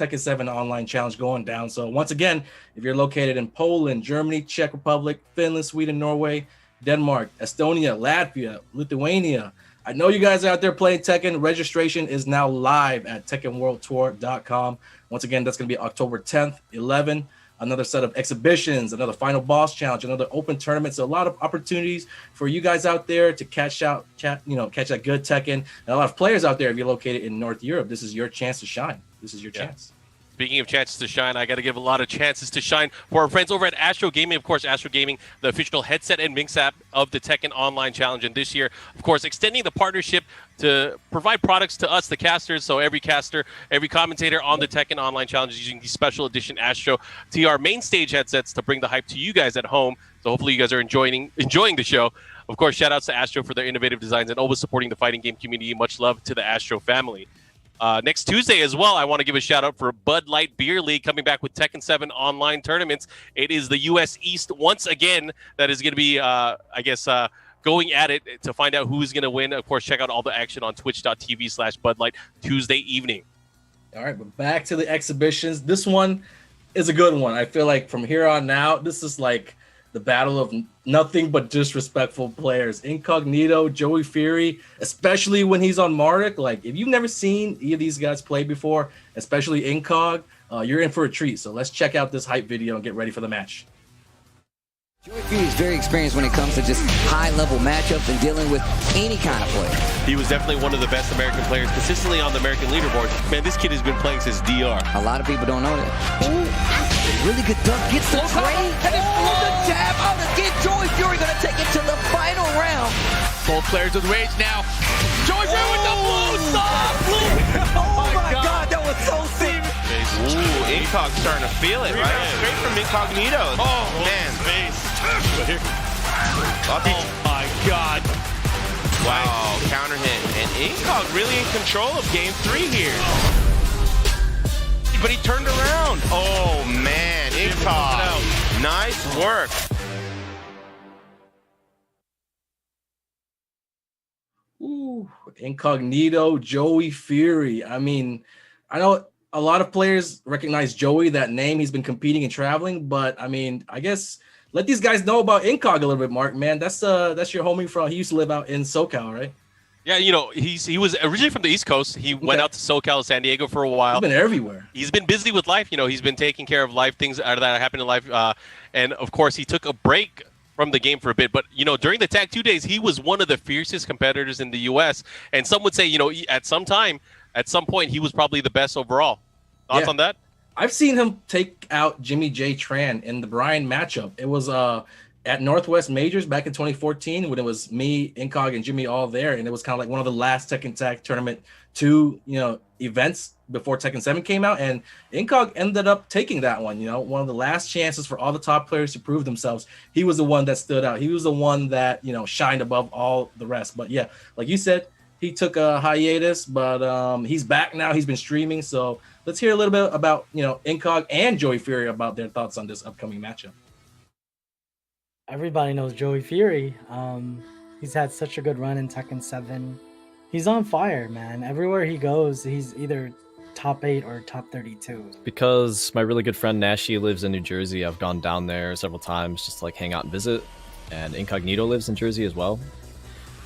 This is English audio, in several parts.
Tekken 7 online challenge going down. So once again, if you're located in Poland, Germany, Czech Republic, Finland, Sweden, Norway, Denmark, Estonia, Latvia, Lithuania, I know you guys are out there playing Tekken. Registration is now live at TekkenWorldTour.com. Once again, that's going to be October 10th, 11. Another set of exhibitions, another final boss challenge, another open tournament. So a lot of opportunities for you guys out there to catch that good Tekken. And a lot of players out there, if you're located in North Europe, this is your chance to shine. This is your chance. Speaking of chances to shine, I got to give a lot of chances to shine for our friends over at Astro Gaming. Of course, Astro Gaming, the official headset and mix app of the Tekken Online Challenge. And this year, of course, extending the partnership to provide products to us, the casters. So every caster, every commentator on the Tekken Online Challenge is using these special edition Astro TR main stage headsets to bring the hype to you guys at home. So hopefully you guys are enjoying the show. Of course, shout outs to Astro for their innovative designs and always supporting the fighting game community. Much love to the Astro family. Next Tuesday as well, I want to give a shout out for Bud Light Beer League coming back with Tekken 7 online tournaments. It is the U.S. East once again that is going to be, going at it to find out who's going to win. Of course, check out all the action on twitch.tv/BudLight Tuesday evening. All right, but back to the exhibitions. This one is a good one. I feel like from here on out, this is like the battle of nothing but disrespectful players. Inkognito, Joey Fury, especially when he's on Marduk. Like, if you've never seen either of these guys play before, especially Incog, you're in for a treat. So let's check out this hype video and get ready for the match. Joey Fury is very experienced when it comes to just high-level matchups and dealing with any kind of player. He was definitely one of the best American players consistently on the American leaderboard. Man, this kid has been playing since DR. A lot of people don't know that. Ooh, really good dunk, gets the trade, and it's the jab on the skin. Joey Fury going to take it to the final round. Both players with rage now. Joey Fury with the blue stop! Oh my God, that was so sick. Ooh, Incog's starting to feel it, right? Straight from Inkognito. Oh, man. Space. Oh my God. Wow, counter hit. And Incog really in control of game 3 here. But he turned around. Oh, man. Incog. Nice work. Ooh, Inkognito, Joey Fury. I mean, I know a lot of players recognize Joey, that name. He's been competing and traveling, but I mean, I guess let these guys know about Incog a little bit, Mark. Man, that's your homie from. He used to live out in SoCal, right? Yeah, you know, he was originally from the East Coast. He went out to SoCal, San Diego for a while. He's been everywhere. He's been busy with life. You know, he's been taking care of life, things that happen in life. And, of course, he took a break from the game for a bit. But, you know, during the Tag 2 days, he was one of the fiercest competitors in the U.S. And some would say, you know, at some point, he was probably the best overall. Thoughts on that? I've seen him take out Jimmy J. Tran in the Bryan matchup. It was at Northwest Majors back in 2014 when it was me, Incog, and Jimmy all there, and it was kind of like one of the last Tekken Tag Tournament 2, events before Tekken 7 came out, and Incog ended up taking that one. One of the last chances for all the top players to prove themselves. He was the one that stood out. He was the one that shined above all the rest. But yeah, like you said, he took a hiatus, but he's back now. He's been streaming, so let's hear a little bit about Incog and Joey Fury about their thoughts on this upcoming matchup. Everybody knows Joey Fury. He's had such a good run in Tekken 7. He's on fire, man. Everywhere he goes, he's either top 8 or top 32. Because my really good friend Nashi lives in New Jersey, I've gone down there several times just to hang out and visit. And Inkognito lives in Jersey as well.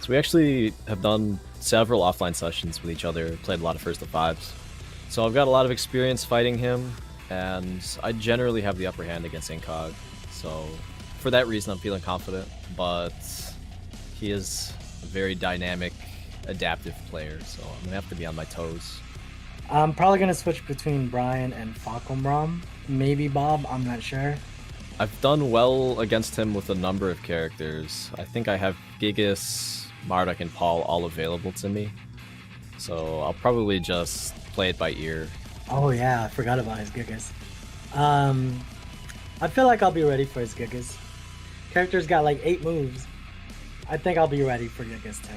So we actually have done several offline sessions with each other, played a lot of first to fives. So I've got a lot of experience fighting him, and I generally have the upper hand against Incog. So for that reason, I'm feeling confident, but he is a very dynamic, adaptive player, so I'm going to have to be on my toes. I'm probably going to switch between Bryan and Falkenbrom. Maybe Bob, I'm not sure. I've done well against him with a number of characters. I think I have Gigas, Marduk, and Paul all available to me. So I'll probably just play it by ear. Oh yeah, I forgot about his Gigas. I feel like I'll be ready for his Gigas. Character's got 8 moves. I think I'll be ready for Gigas too.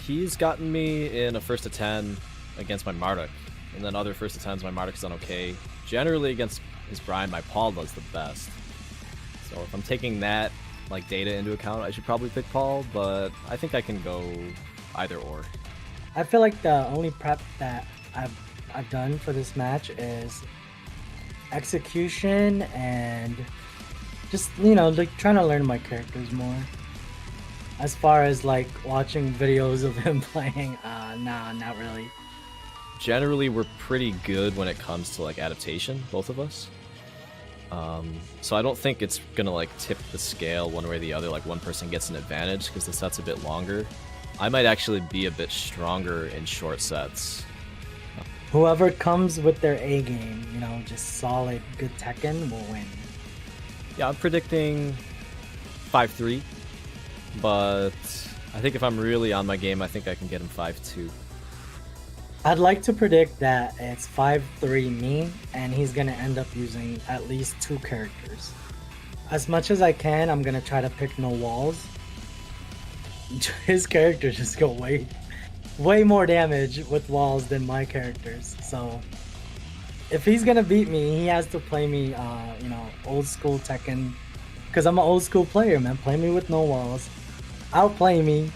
He's gotten me in a first to 10 against my Marduk, and then other first to 10s my Marduk's done okay. Generally against his Bryan, my Paul does the best. So if I'm taking that data into account, I should probably pick Paul, but I think I can go either or. I feel like the only prep that I've I've done for this match is execution and just, you know, like trying to learn my characters more. As far as like watching videos of him playing, nah, not really. Generally, we're pretty good when it comes to like adaptation, both of us. So I don't think it's gonna like tip the scale one way or the other, like one person gets an advantage because the set's a bit longer. I might actually be a bit stronger in short sets. Whoever comes with their A game, you know, just solid, good Tekken will win. Yeah, I'm predicting 5-3, but I think if I'm really on my game, I think I can get him 5-2. I'd like to predict that it's 5-3 me, and he's gonna end up using at least 2 characters. As much as I can, I'm gonna try to pick no walls. His characters just go way more damage with walls than my characters. So if he's gonna beat me, he has to play me, you know, old school Tekken, because I'm an old school player, man. Play me with no walls, outplay me,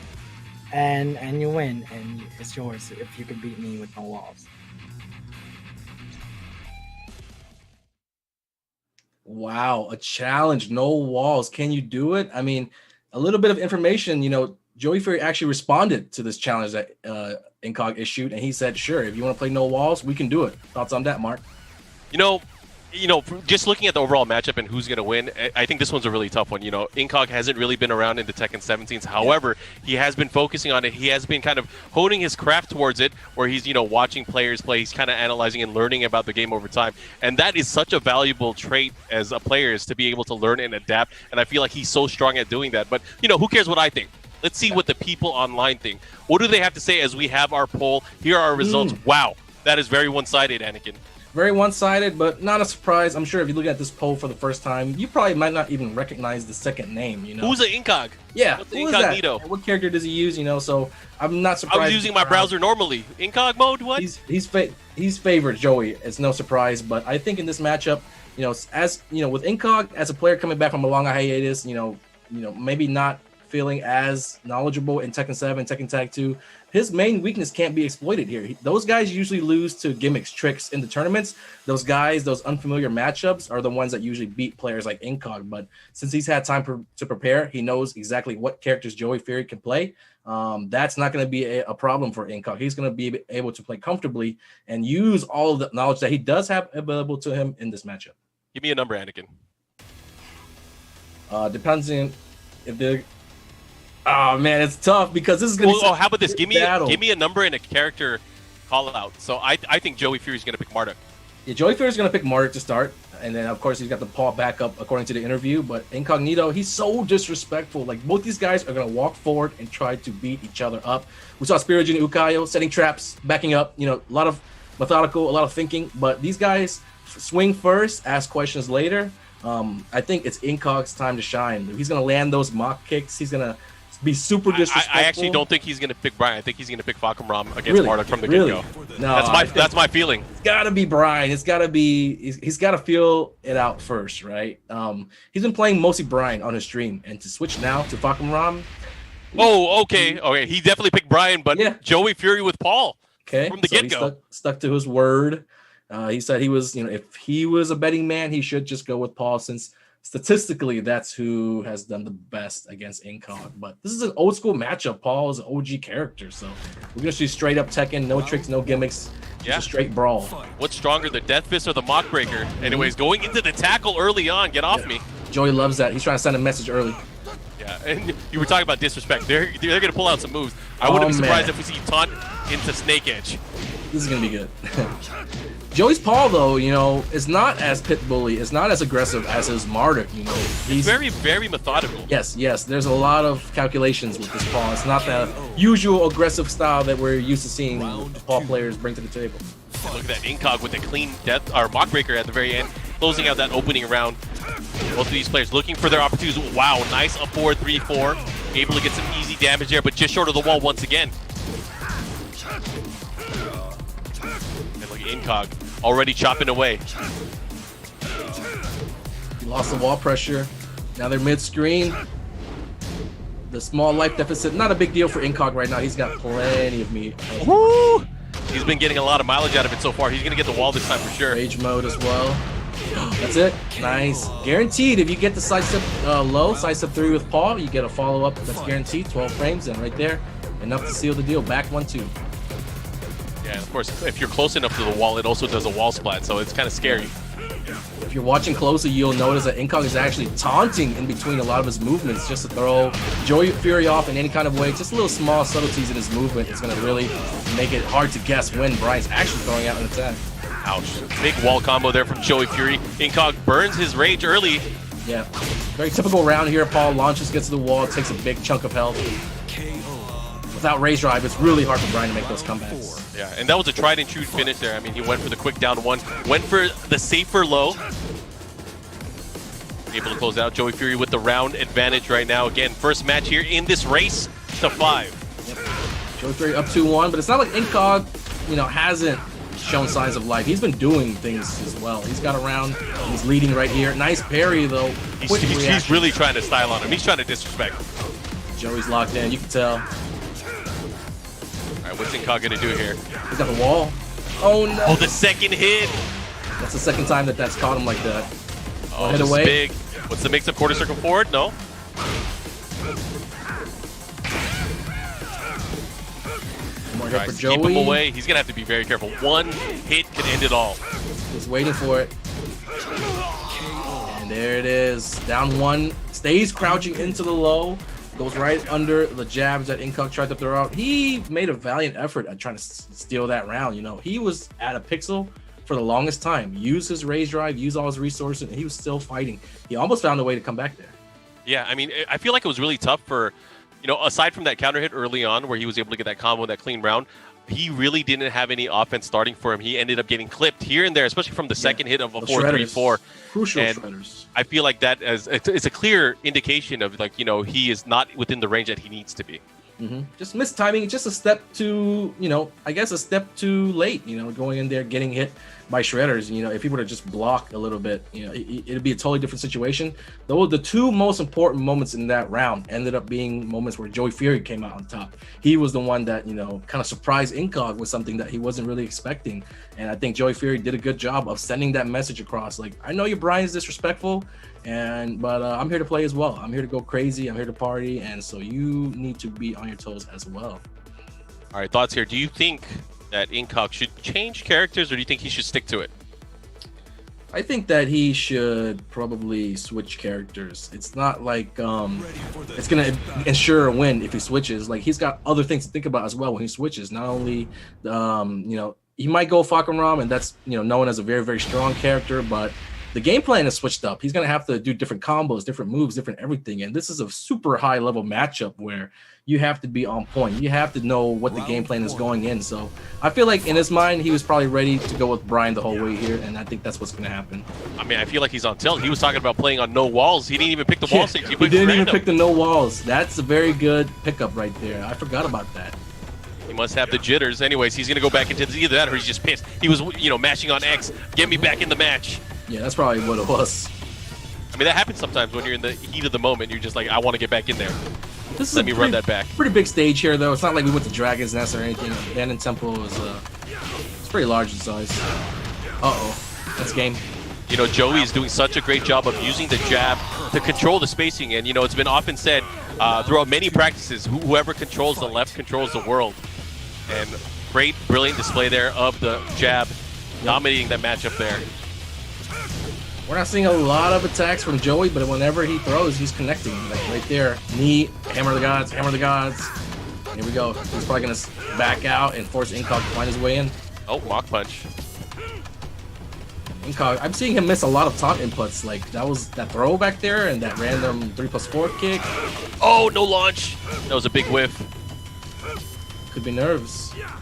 and you win, and it's yours if you can beat me with no walls. Wow, a challenge, no walls. Can you do it? I mean, a little bit of information, you know, Joey Fury actually responded to this challenge that Incog issued, and he said, sure, if you want to play no walls, we can do it. Thoughts on that, Mark? You know, just looking at the overall matchup and who's going to win, I think this one's a really tough one. You know, Incog hasn't really been around in the Tekken 17s. However, he has been focusing on it. He has been kind of honing his craft towards it, where he's, you know, watching players play. He's kind of analyzing and learning about the game over time. And that is such a valuable trait as a player, is to be able to learn and adapt. And I feel like he's so strong at doing that. But, you know, who cares what I think? Let's see what the people online think. What do they have to say as we have our poll? Here are our results. Wow, that is very one-sided, Anakin. Very one-sided, but not a surprise. I'm sure if you look at this poll for the first time, you probably might not even recognize the second name, you know. Who's an Incog? Yeah, what's the who is Inkognito? that? What character does he use, you know? So I'm not surprised. I was using my browser normally. Incog mode, what? He's favored Joey. It's no surprise, but I think in this matchup, you know, as you know, with Incog as a player coming back from a long hiatus, you know, maybe not feeling as knowledgeable in Tekken 7, Tekken Tag 2, his main weakness can't be exploited here. Those guys usually lose to gimmicks, tricks in the tournaments. Those guys, those unfamiliar matchups are the ones that usually beat players like Incog. But since he's had time to prepare, he knows exactly what characters Joey Fury can play. That's not going to be a problem for Incog. He's going to be able to play comfortably and use all of the knowledge that he does have available to him in this matchup. Give me a number, Anakin. Depends on if they're... Oh man, it's tough because this is gonna. How about this? Give me a number and a character call out. So I think Joey Fury's gonna pick Marduk. Yeah, Joey Fury's gonna pick Marduk to start, and then of course he's got the Paul backup according to the interview. But Inkognito, he's so disrespectful. Like both these guys are gonna walk forward and try to beat each other up. We saw Spirit and Ukayo setting traps, backing up. You know, a lot of methodical, a lot of thinking. But these guys swing first, ask questions later. I think it's Incog's time to shine. He's gonna land those mock kicks. He's gonna be super disrespectful. I actually don't think he's going to pick Bryan. I think he's going to pick Falcon against Marduk from the get-go. No, that's my feeling. It's got to be Bryan. It's got to be. He's got to feel it out first, right? He's been playing mostly Bryan on his stream, and to switch now to Falcon. Oh, okay. He definitely picked Bryan, but yeah. Joey Fury with Paul. Okay, from the get-go. He stuck to his word. He said he was, if he was a betting man, he should just go with Paul, since statistically, that's who has done the best against Incog. But this is an old school matchup. Paul is an OG character, so we're gonna see straight up Tekken, no tricks, no gimmicks, just a straight brawl. What's stronger, the Death Fist or the Mock Breaker? Anyways, going into the tackle early on, get off me. Joey loves that. He's trying to send a message early. Yeah, and you were talking about disrespect. They're gonna pull out some moves. I wouldn't be surprised if we see taunt into Snake Edge. This is gonna be good. Joey's Paul, though, is not as pit bully. It's not as aggressive as his Marduk. He's very, very methodical. Yes. There's a lot of calculations with this Paul. It's not the usual aggressive style that we're used to seeing Paul players bring to the table. And look at that Incog with a clean death or Mock Breaker at the very end, closing out that opening round. Both of these players looking for their opportunities. Wow, nice up forward 3-4. Able to get some easy damage there, but just short of the wall once again. And look at Incog already chopping away. He lost the wall pressure. Now they're mid-screen. The small life deficit, not a big deal for Incog right now. He's got plenty of meat. Woo! He's been getting a lot of mileage out of it so far. He's going to get the wall this time for sure. Rage mode as well. That's it. Nice. Guaranteed, if you get the sidestep low, sidestep 3 with Paul, you get a follow-up that's guaranteed, 12 frames, and right there, enough to seal the deal. Back 1-2. Yeah, and of course, if you're close enough to the wall, it also does a wall splat, so it's kind of scary. If you're watching closely, you'll notice that Inkog is actually taunting in between a lot of his movements just to throw Joey Fury off in any kind of way. Just little small subtleties in his movement is going to really make it hard to guess when Bryan's actually throwing out an attack. Ouch. Big wall combo there from Joey Fury. Inkog burns his rage early. Yeah. Very typical round here. Paul launches, gets to the wall, takes a big chunk of health. Without Rage Drive, it's really hard for Bryan to make those comebacks. Yeah, and that was a tried and true finish there. I mean, he went for the quick down one, went for the safer low. Able to close out. Joey Fury with the round advantage right now. Again, first match here in this race to 5. Yep. Joey Fury up 2-1, but it's not like Inkog, hasn't shown signs of life. He's been doing things as well. He's got a round. He's leading right here. Nice parry, though. He's really trying to style on him. He's trying to disrespect. Joey's locked in. You can tell. All right, what's Inkog going to do here? He's got the wall. Oh, no. Oh, the second hit. That's the second time that's caught him like that. Oh, hit away. Big. What's the mix-up quarter circle forward? No. More hit for Keep Joey. him away. He's going to have to be very careful. One hit could end it all. Just waiting for it. And there it is. Down 1. Stays crouching into the low. Goes right under the jabs that Inkog tried to throw out. He made a valiant effort at trying to steal that round. He was at a pixel for the longest time. Used his Rage Drive, used all his resources, and he was still fighting. He almost found a way to come back there. Yeah, I mean, I feel like it was really tough for, aside from that counter hit early on where he was able to get that combo, that clean round, he really didn't have any offense starting for him. He ended up getting clipped here and there, especially from the second hit of a 4-3-4. Crucial and shredders. I feel like that it's a clear indication of he is not within the range that he needs to be. Just missed timing, just a step too, I guess a step too late, going in there, getting hit by shredders. If he were to just block a little bit, it'd be a totally different situation. Though the two most important moments in that round ended up being moments where Joey Fury came out on top. He was the one that, kind of surprised Inkog with something that he wasn't really expecting. And I think Joey Fury did a good job of sending that message across. Like, I know your Bryan's disrespectful, but I'm here to play as well. I'm here to go crazy. I'm here to party. And so you need to be on your toes as well. All right, thoughts here. Do you think that Inkog should change characters, or do you think he should stick to it? I think that he should probably switch characters. It's not like it's gonna ensure a win if he switches. Like, he's got other things to think about as well when he switches. Not only he might go Fakaram, and that's known as a very, very strong character, but the game plan is switched up. He's gonna have to do different combos, different moves, different everything. And this is a super high level matchup where you have to be on point. You have to know what the game plan is going in. So I feel like in his mind, he was probably ready to go with Bryan the whole way here, and I think that's what's going to happen. I mean, I feel like he's on tilt. He was talking about playing on no walls. He didn't even pick the wall stage. He didn't even pick the no walls. That's a very good pickup right there. I forgot about that. He must have the jitters. Anyways, he's going to go back into either that or he's just pissed. He was, mashing on X. Get me back in the match. Yeah, that's probably what it was. I mean, that happens sometimes when you're in the heat of the moment. You're just like, I want to get back in there. Let me run that back. Pretty big stage here, though. It's not like we went to Dragon's Nest or anything. Abandoned Temple is it's pretty large in size. That's game. Joey is doing such a great job of using the jab to control the spacing. And, it's been often said throughout many practices, whoever controls the left controls the world. And great, brilliant display there of the jab, dominating that matchup there. We're not seeing a lot of attacks from Joey, but whenever he throws, he's connecting. Like right there. Knee, hammer the gods, hammer the gods. Here we go. He's probably going to back out and force Inkog to find his way in. Oh, mock punch. Inkog, I'm seeing him miss a lot of taunt inputs. Like, that was that throw back there and that random 3+4 kick. Oh, no launch. That was a big whiff. Could be nerves. Yeah.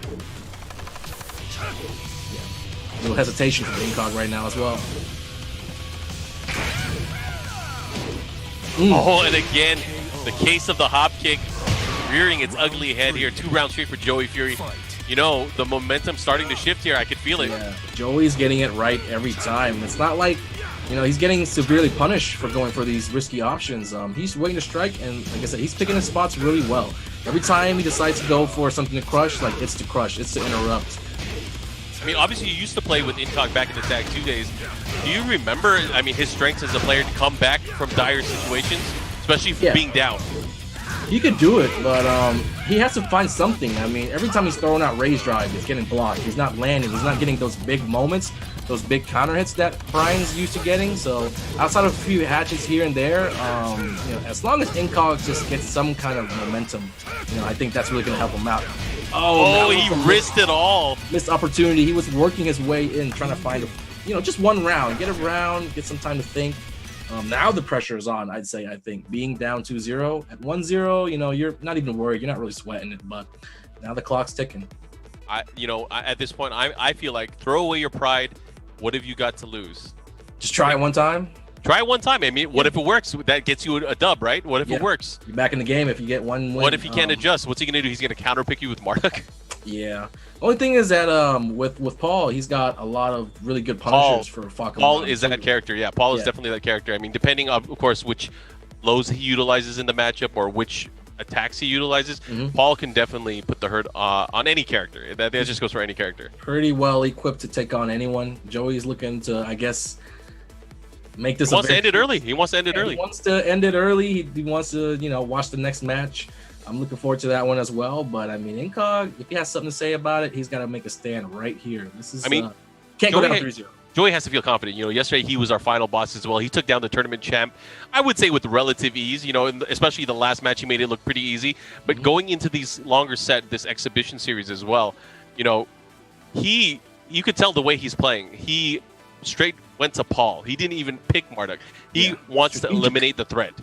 A little hesitation from Inkog right now as well. Oh, and again, the case of the hop kick rearing its ugly head here. 2 rounds straight for Joey Fury. The momentum starting to shift here. I could feel it. Yeah, Joey's getting it right every time. It's not like, he's getting severely punished for going for these risky options. He's waiting to strike, and like I said, he's picking his spots really well. Every time he decides to go for something to crush, like it's to crush, it's to interrupt. I mean, obviously you used to play with Incog back in the Tag 2 days. Do you remember, I mean, his strengths as a player to come back from dire situations, especially being down? He could do it, but he has to find something. I mean, every time he's throwing out raise drive, he's getting blocked. He's not landing. He's not getting those big moments, those big counter hits that Bryan's used to getting. So outside of a few hatches here and there, you know, as long as Incog just gets some kind of momentum, you know, I think that's really going to help him out. Oh, he risked it all. Missed opportunity. He was working his way in, trying to find, you know, just one round, get a round, get some time to think. Now the pressure is on, I'd say. I think being down 2-0 at 1-0, you know, you're not even worried. You're not really sweating it, but now the clock's ticking. At this point, I feel like throw away your pride. What have you got to lose? Just try it one time. Try it one time. I mean, what if it works? That gets you a dub, right? What if it works? You're back in the game if you get one win. What if he can't adjust? What's he gonna do? He's gonna counterpick you with Marduk? Yeah. Only thing is that with Paul, he's got a lot of really good punishers for Falcon. Paul is that character. Yeah, Paul is definitely that character. I mean, depending on, of course, which lows he utilizes in the matchup or which attacks he utilizes, Paul can definitely put the hurt on any character. That just goes for any character. Pretty well equipped to take on anyone. Joey's looking to, I guess, make this. He wants to end it early. He wants to end it early. He wants to end it early. He wants to, you know, watch the next match. I'm looking forward to that one as well. But I mean, Incog, if he has something to say about it, he's got to make a stand right here. This is, I mean, can't go down 3-0. Joey has to feel confident. You know, yesterday he was our final boss as well. He took down the tournament champ, I would say with relative ease. You know, especially the last match, he made it look pretty easy. But going into these longer set, this exhibition series as well, you know, you could tell the way he's playing. He straight went to Paul. He didn't even pick Marduk. He wants to eliminate the threat.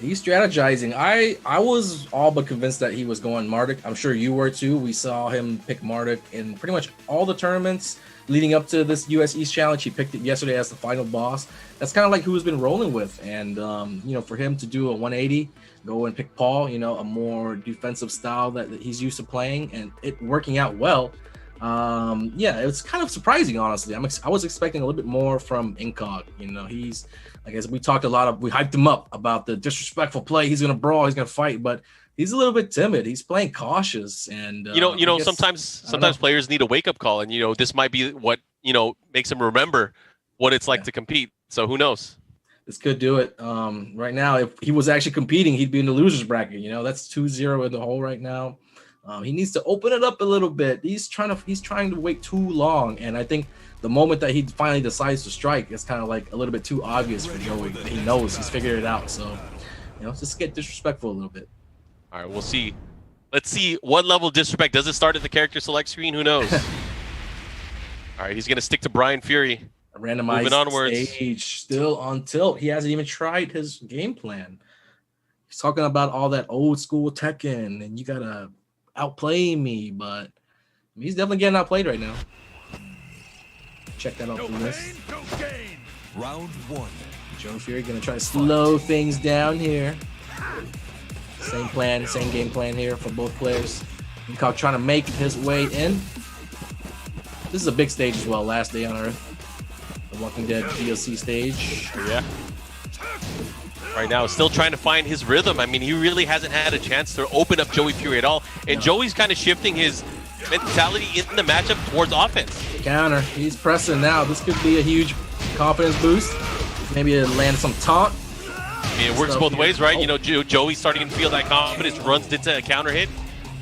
He's strategizing. I was all but convinced that he was going Marduk. I'm sure you were too. We saw him pick Marduk in pretty much all the tournaments leading up to this US East Challenge. He picked it yesterday as the final boss. That's kind of like who he's been rolling with. And, you know, for him to do a 180, go and pick Paul, you know, a more defensive style that he's used to playing and it working out well. Yeah, it was kind of surprising, honestly. I was expecting a little bit more from Incog. You know, he's, like as we talked we hyped him up about the disrespectful play. He's going to brawl, he's going to fight, but he's a little bit timid. He's playing cautious, and you know, sometimes players need a wake up call, and you know, this might be what, you know, makes him remember what it's like to compete. So who knows? This could do it. Right now, if he was actually competing, he'd be in the losers bracket. You know, that's 2-0 in the hole right now. He needs to open it up a little bit. He's trying to wait too long, and I think the moment that he finally decides to strike, it's kind of like a little bit too obvious for Joey. He knows he's figured it out. So, you know, just get disrespectful a little bit. All right, we'll see. Let's see what level of disrespect. Does it start at the character select screen? Who knows? All right, he's gonna stick to Bryan Fury. A randomized stage, still on tilt. He hasn't even tried his game plan. He's talking about all that old school Tekken, and you gotta outplay me, but he's definitely getting outplayed right now. Check that out the list. Round one. Joe Fury gonna try to slow things down here. Same plan, same game plan here for both players. Incog trying to make his way in. This is a big stage as well. Last Day on Earth, the Walking Dead DLC stage. Yeah. Right now, still trying to find his rhythm. I mean, he really hasn't had a chance to open up Joey Fury at all. And Joey's kind of shifting his mentality in the matchup towards offense. Counter. He's pressing now. This could be a huge confidence boost. Maybe land some taunt. I mean, it works both ways, right? You know, Joey's starting to feel that confidence, runs into a counter hit.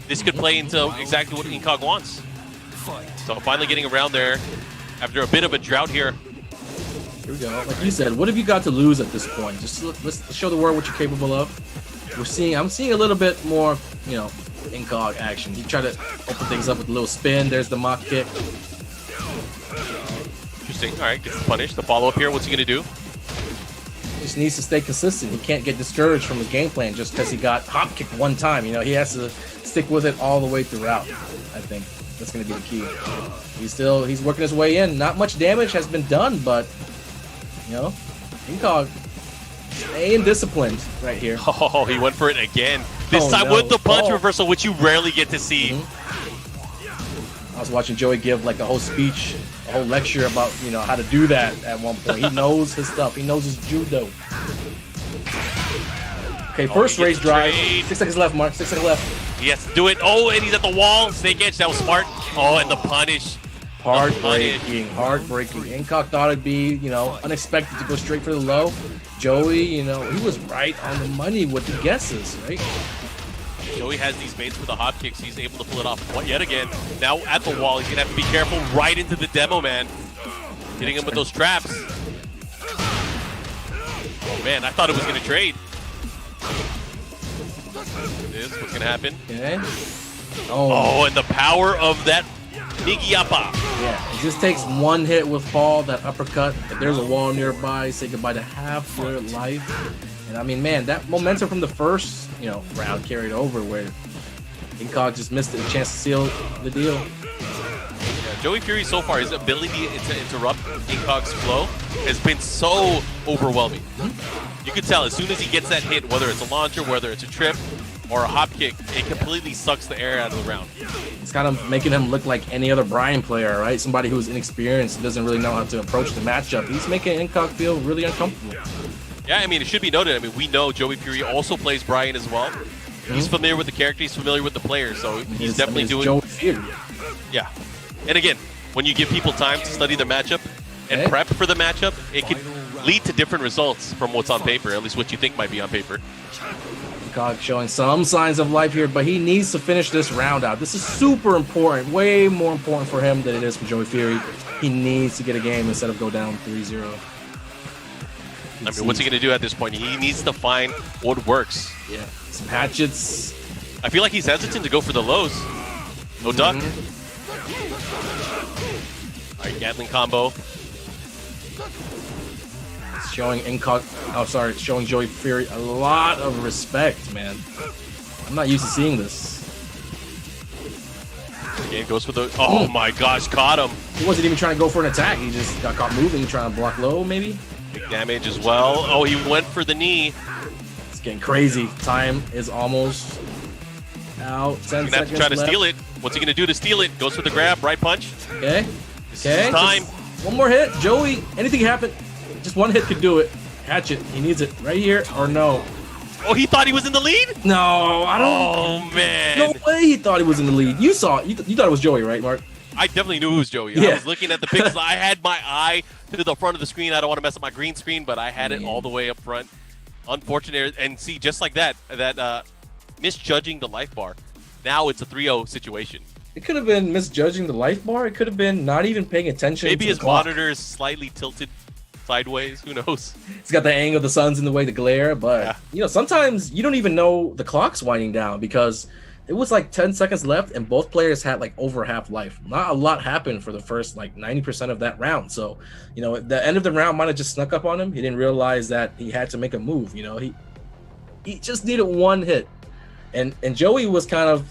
This could play into exactly what Incog wants. So finally getting around there after a bit of a drought here. Here we go. Like you said, what have you got to lose at this point? Just let's show the world what you're capable of. I'm seeing a little bit more, you know, Incog action. He tried to open things up with a little spin. There's the mock kick. Interesting. All right, gets punished. The follow-up here, what's he going to do? He just needs to stay consistent. He can't get discouraged from his game plan just because he got hop kicked one time. You know, he has to stick with it all the way throughout. I think that's going to be the key. He's working his way in. Not much damage has been done, but you know, Incog staying disciplined right here. Oh, he went for it again. This time with the punch reversal, which you rarely get to see. I was watching Joey give like a whole speech, a whole lecture about, you know, how to do that at one point. He knows his stuff. He knows his judo. Okay, first raise drive. 6 seconds left, Mark. 6 seconds left. He has to do it. Oh, and he's at the wall. Snake edge. That was smart. Oh, and the punish. Heartbreaking. Incog thought it'd be, unexpected to go straight for the low. Joey, he was right on the money with the guesses, right? Joey has these baits for the hop kicks. He's able to pull it off yet again. Now at the wall, he's going to have to be careful right into the demo, man. Hitting him with those traps. Oh, man, I thought it was going to trade. This what's going to happen. Okay. Oh, and the power of that Nigiapa. Yeah, it just takes one hit with fall, that uppercut. If there's a wall nearby, say goodbye to half your life. And I mean, man, that momentum from the first, round carried over where Incog just missed a chance to seal the deal. Yeah, Joey Fury so far, his ability to interrupt Incog's flow has been so overwhelming. You could tell as soon as he gets that hit, whether it's a launcher, whether it's a trip, or a hop kick, it completely sucks the air out of the round. It's kind of making him look like any other Bryan player, right? Somebody who's inexperienced and doesn't really know how to approach the matchup. He's making Incog feel really uncomfortable. Yeah, I mean, it should be noted. I mean, we know Joey Fury also plays Bryan as well. He's familiar with the character. He's familiar with the player. So he's definitely doing... Joey Fury. Yeah. And again, when you give people time to study the matchup and prep for the matchup, it could lead to different results from what's on paper, at least what you think might be on paper. Incog showing some signs of life here, but he needs to finish this round out. This is super important, way more important for him than it is for Joey Fury. He needs to get a game instead of go down 3-0. I mean, what's he going to do at this point? He needs to find what works. Yeah, some hatchets. I feel like he's hesitant to go for the lows. No duck. All right, Gatling combo. Showing showing Joey Fury a lot of respect, man. I'm not used to seeing this. Again, goes for the... Oh my gosh, caught him. He wasn't even trying to go for an attack. He just got caught moving, trying to block low, maybe. Big damage as well. Oh, he went for the knee. It's getting crazy. Time is almost out. 10 He's going to have to seconds try to left. steal it. What's he going to do to steal it? Goes for the grab, right punch. Okay. This is his time. One more hit. Joey, anything can happen. Just one hit could do it. Hatchet. He needs it right here or no. Oh, he thought he was in the lead? No, I don't. Oh, man. No way he thought he was in the lead. You saw it. You thought it was Joey, right, Mark? I definitely knew it was Joey. Yeah. I was looking at the pixels. I had my eye to the front of the screen. I don't want to mess up my green screen, but I had it all the way up front. Unfortunate. And see, just like that misjudging the life bar. Now it's a 3-0 situation. It could have been misjudging the life bar. It could have been not even paying attention. Maybe to his the clock. monitor is slightly tilted sideways. Who knows? It's got the angle, the sun's in the way, the glare. But, sometimes you don't even know the clock's winding down because it was like 10 seconds left and both players had like over half life. Not a lot happened for the first like 90% of that round. So, the end of the round might have just snuck up on him. He didn't realize that he had to make a move. He just needed one hit. And Joey was kind of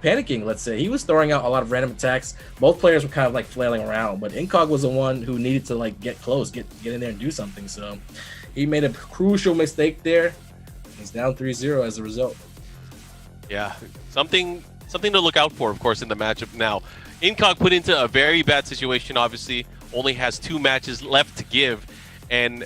panicking, let's say. He was throwing out a lot of random attacks. Both players were kind of like flailing around, but Incog was the one who needed to like get close, get in there and do something. So he made a crucial mistake there. He's down 3-0 as a result. Yeah, something to look out for, of course, in the matchup now. Incog put into a very bad situation, obviously. Only has 2 matches left to give, and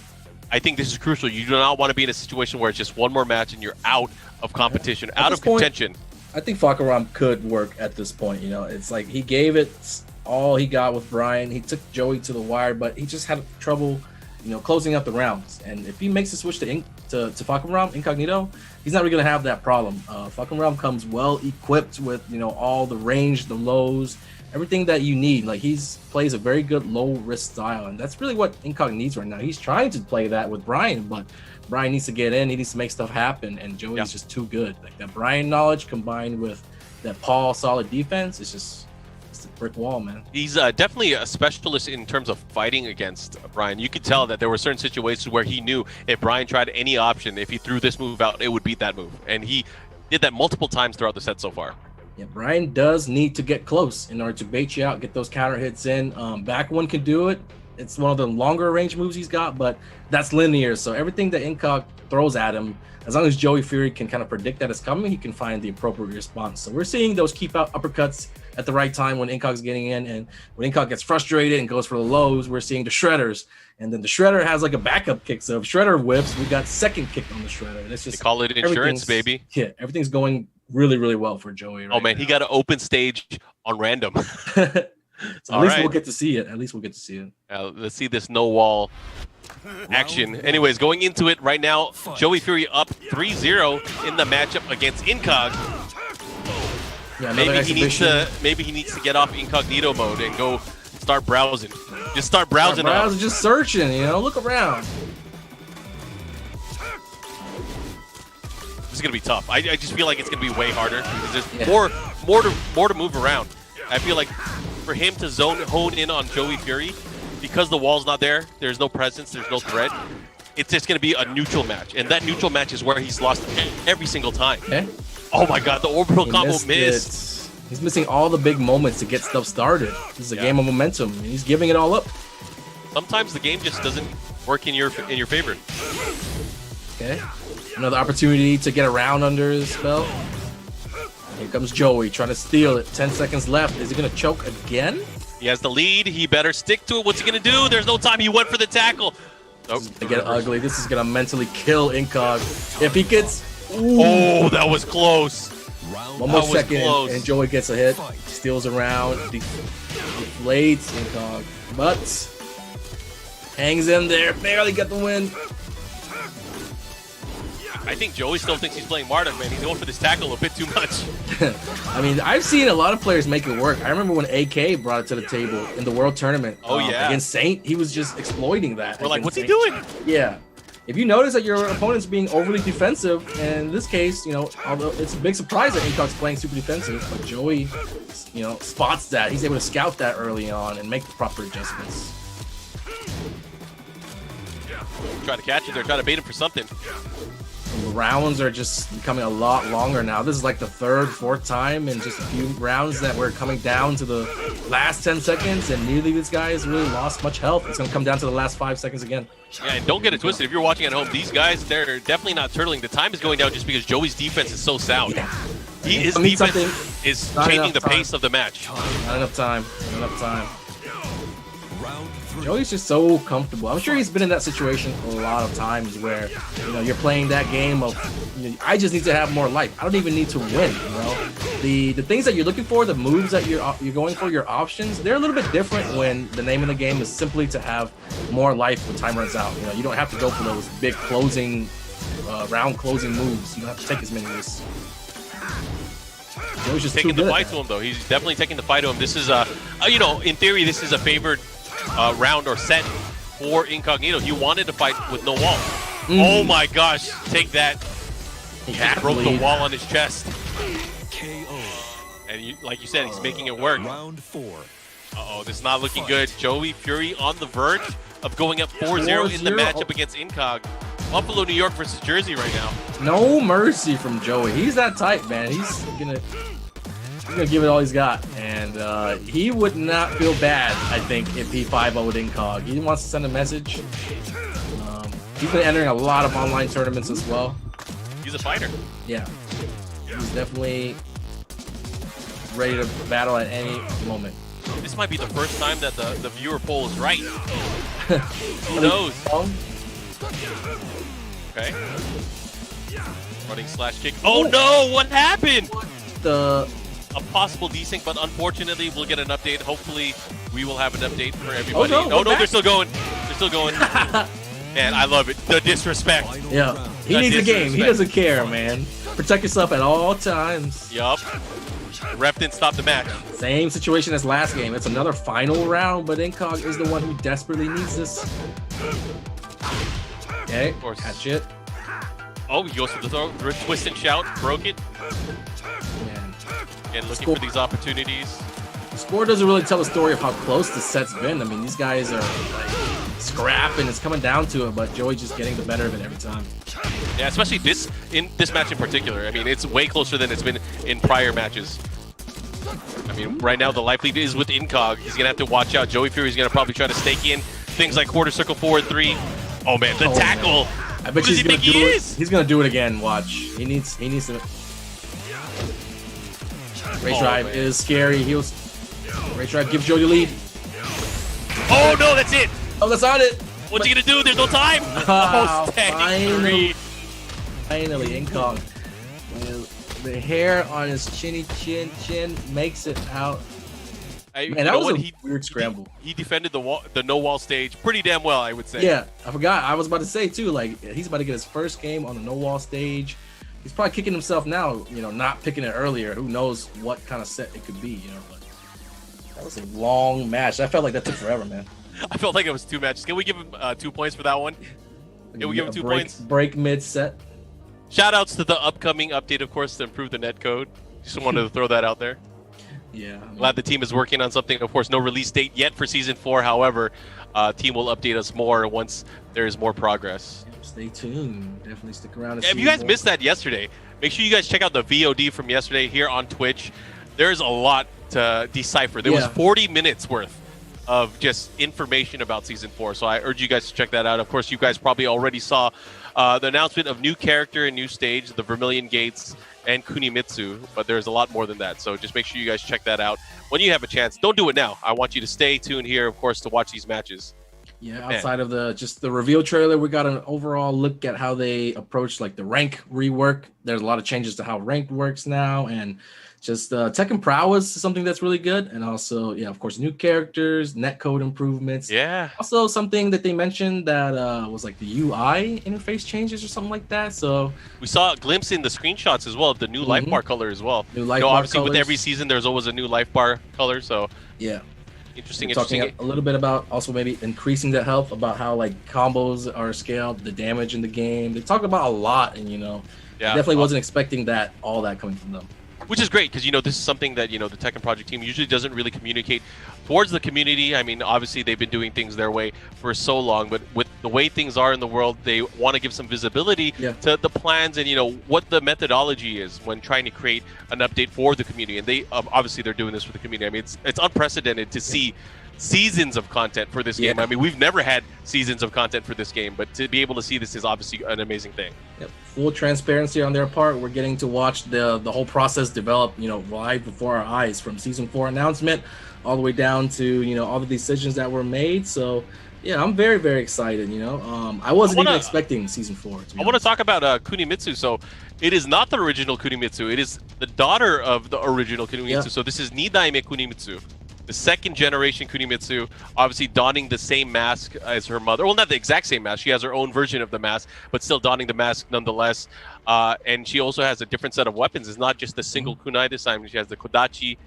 I think this is crucial. You do not want to be in a situation where it's just one more match and you're out of competition, out of contention. I think Fakaram could work at this point. It's like he gave it all he got with Bryan. He took Joey to the wire, but he just had trouble, closing out the rounds. And if he makes the switch to Fakaram, Inkognito, he's not really going to have that problem. Fakaram comes well equipped with, all the range, the lows, everything that you need. Like plays a very good low risk style. And that's really what Incog needs right now. He's trying to play that with Bryan, but Bryan needs to get in. He needs to make stuff happen, and Joey's just too good. Like that Bryan knowledge combined with that Paul solid defense, it's a brick wall, man. He's definitely a specialist in terms of fighting against Bryan. You could tell that there were certain situations where he knew if Bryan tried any option, if he threw this move out, it would beat that move, and he did that multiple times throughout the set so far. Yeah, Bryan does need to get close in order to bait you out, get those counter hits in. Back one can do it. It's one of the longer range moves he's got, but that's linear. So everything that Incog throws at him, as long as Joey Fury can kind of predict that it's coming, he can find the appropriate response. So we're seeing those keep out uppercuts at the right time when Incog's getting in. And when Incog gets frustrated and goes for the lows, we're seeing the shredders. And then the shredder has like a backup kick. So if shredder whips, we got second kick on the shredder. And it's just, they call it insurance, baby. Yeah, everything's going really, really well for Joey. Right oh, man, now. he got an open stage on random. So at least we'll get to see it. At least we'll get to see it. Let's see this no wall action. Anyways, going into it right now, Joey Fury up 3-0 in the matchup against Incog. Yeah, maybe he needs to get off Inkognito mode and go start browsing. Just start browsing. Just searching. Look around. This is gonna be tough. I just feel like it's gonna be way harder because there's more to move around. I feel like for him to hone in on Joey Fury, because the wall's not there, there's no presence, there's no threat. It's just gonna be a neutral match, and that neutral match is where he's lost every single time. Okay. Oh my God, the orbital combo missed. He's missing all the big moments to get stuff started. This is a game of momentum, and he's giving it all up. Sometimes the game just doesn't work in your favor. Okay. Another opportunity to get around under his spell. Here comes Joey trying to steal it. 10 seconds left. Is he going to choke again? He has the lead. He better stick to it. What's he going to do? There's no time. He went for the tackle. This is going to get ugly. This is going to mentally kill Incog. If he gets... Ooh. Oh, that was close. One more second, and Joey gets a hit. Steals around. Deflates Incog. But... hangs in there. Barely got the win. I think Joey still thinks he's playing Marduk, man. He's going for this tackle a bit too much. I mean, I've seen a lot of players make it work. I remember when AK brought it to the table in the World Tournament. Against Saint, he was just exploiting that. We're like, what's he doing? Yeah. If you notice that your opponent's being overly defensive, and in this case, although it's a big surprise that Incog's playing super defensive, but Joey, spots that. He's able to scout that early on and make the proper adjustments. Try to catch it. They're trying to bait him for something. The rounds are just becoming a lot longer now. This is like the third, fourth time in just a few rounds that we're coming down to the last 10 seconds, and neither of these guys really lost much health. It's going to come down to the last 5 seconds again. Yeah, and don't get it twisted. If you're watching at home, these guys, they're definitely not turtling. The time is going down just because Joey's defense is so sound. Yeah. His defense is changing the pace of the match. Not enough time. Not enough time. Joey's just so comfortable. I'm sure he's been in that situation a lot of times where, you're playing that game of, I just need to have more life. I don't even need to win, The things that you're looking for, the moves that you're going for, your options, they're a little bit different when the name of the game is simply to have more life when time runs out. You don't have to go for those big round closing moves. You don't have to take as many risks. Joey's just taking the fight to him, though. He's definitely taking the fight to him. This is in theory, this is a favored round or set for Inkognito. He wanted to fight with no wall. Oh my gosh, take that. He just broke the wall on his chest. KO. And like you said, he's making it work. Round 4. Uh-oh, this is not looking good. Joey Fury on the verge of going up 4-0 in the matchup against Incog. Buffalo, New York versus Jersey right now. No mercy from Joey. He's that type, man. He's gonna give it all he's got, and he would not feel bad, I think, if he 5-0'd Incog. He wants to send a message. He's been entering a lot of online tournaments as well. He's a fighter. Yeah, he's definitely ready to battle at any moment. This might be the first time that the viewer poll is right. Who knows? Okay. Running slash kick. Oh no! What happened? A possible desync, but unfortunately, we'll get an update. Hopefully, we will have an update for everybody. Oh no, they're still going. They're still going. And I love it. The disrespect. Yeah, he needs a game. He doesn't care, man. Protect yourself at all times. Yup. Ref didn't stop the match. Same situation as last game. It's another final round, but Incog is the one who desperately needs this. Okay, catch it. Oh, he goes for the throw, twist and shout, broke it. Man. And looking for these opportunities. The score doesn't really tell the story of how close the set's been. I mean, these guys are like scrapping. It's coming down to it, but Joey just getting the better of it every time. Yeah, especially in this match in particular. I mean, it's way closer than it's been in prior matches. I mean, right now the life lead is with Incog. He's gonna have to watch out. Joey Fury's gonna probably try to stake in things like quarter circle forward 3. Oh man, the tackle. Man. I bet he's gonna do it. He's gonna do it again. Watch. He needs to. Race Drive is scary. Race Drive gives Joey the lead. Oh no, that's it. Oh, that's on it. What's he gonna do? There's no time. Finally, Incog. The hair on his chin makes it out. Man, that was a weird scramble. He defended the no wall stage pretty damn well, I would say. Yeah, I forgot. I was about to say too. Like he's about to get his first game on the no wall stage. He's probably kicking himself now. You know, not picking it earlier. Who knows what kind of set it could be? You know, but that was a long match. I felt like that took forever, man. I felt like it was 2 matches. Can we give him 2 points for that one? Can we give him 2 points? Break mid set. Shout outs to the upcoming update, of course, to improve the net code. Just wanted to throw that out there. Yeah. Glad the team is working on something. Of course, no release date yet for Season 4. However, team will update us more once there is more progress. Stay tuned. Definitely stick around. And if you guys missed that yesterday, make sure you guys check out the VOD from yesterday here on Twitch. There's a lot to decipher. There was 40 minutes worth of just information about Season 4. So I urge you guys to check that out. Of course, you guys probably already saw the announcement of new character and new stage, the Vermilion Gates and Kunimitsu, but there's a lot more than that. So just make sure you guys check that out when you have a chance. Don't do it now. I want you to stay tuned here, of course, to watch these matches. Yeah, outside of the reveal trailer, we got an overall look at how they approach like the rank rework. There's a lot of changes to how rank works now, and just Tekken prowess is something that's really good. And also, yeah, of course, new characters, netcode improvements. Yeah. Also, something that they mentioned that was like the UI interface changes or something like that. So we saw a glimpse in the screenshots as well of the new life bar color as well. New life bar obviously, colors. with every season, there's always a new life bar color. So yeah. Interesting. Talking a little bit about also maybe increasing the health, about how like combos are scaled, the damage in the game. They talked about a lot, and definitely wasn't expecting all that coming from them. Which is great because this is something that the Tekken Project team usually doesn't really communicate towards the community. I mean, obviously they've been doing things their way for so long, but with the way things are in the world, they want to give some visibility to the plans and what the methodology is when trying to create an update for the community. And they obviously they're doing this for the community. I mean, it's unprecedented to see seasons of content for this game. I mean, we've never had seasons of content for this game, but to be able to see this is obviously an amazing thing. Yep. Full transparency on their part. We're getting to watch the whole process develop, live before our eyes, from Season 4 announcement all the way down to, all the decisions that were made. So, yeah, I'm very, very excited, I wasn't even expecting Season 4. I want to talk about Kunimitsu. So, it is not the original Kunimitsu. It is the daughter of the original Kunimitsu. Yeah. So, this is Nidaime Kunimitsu. The second generation Kunimitsu, obviously donning the same mask as her mother. Well, not the exact same mask. She has her own version of the mask, but still donning the mask nonetheless. And she also has a different set of weapons. It's not just the single kunai this time. She has the kodachi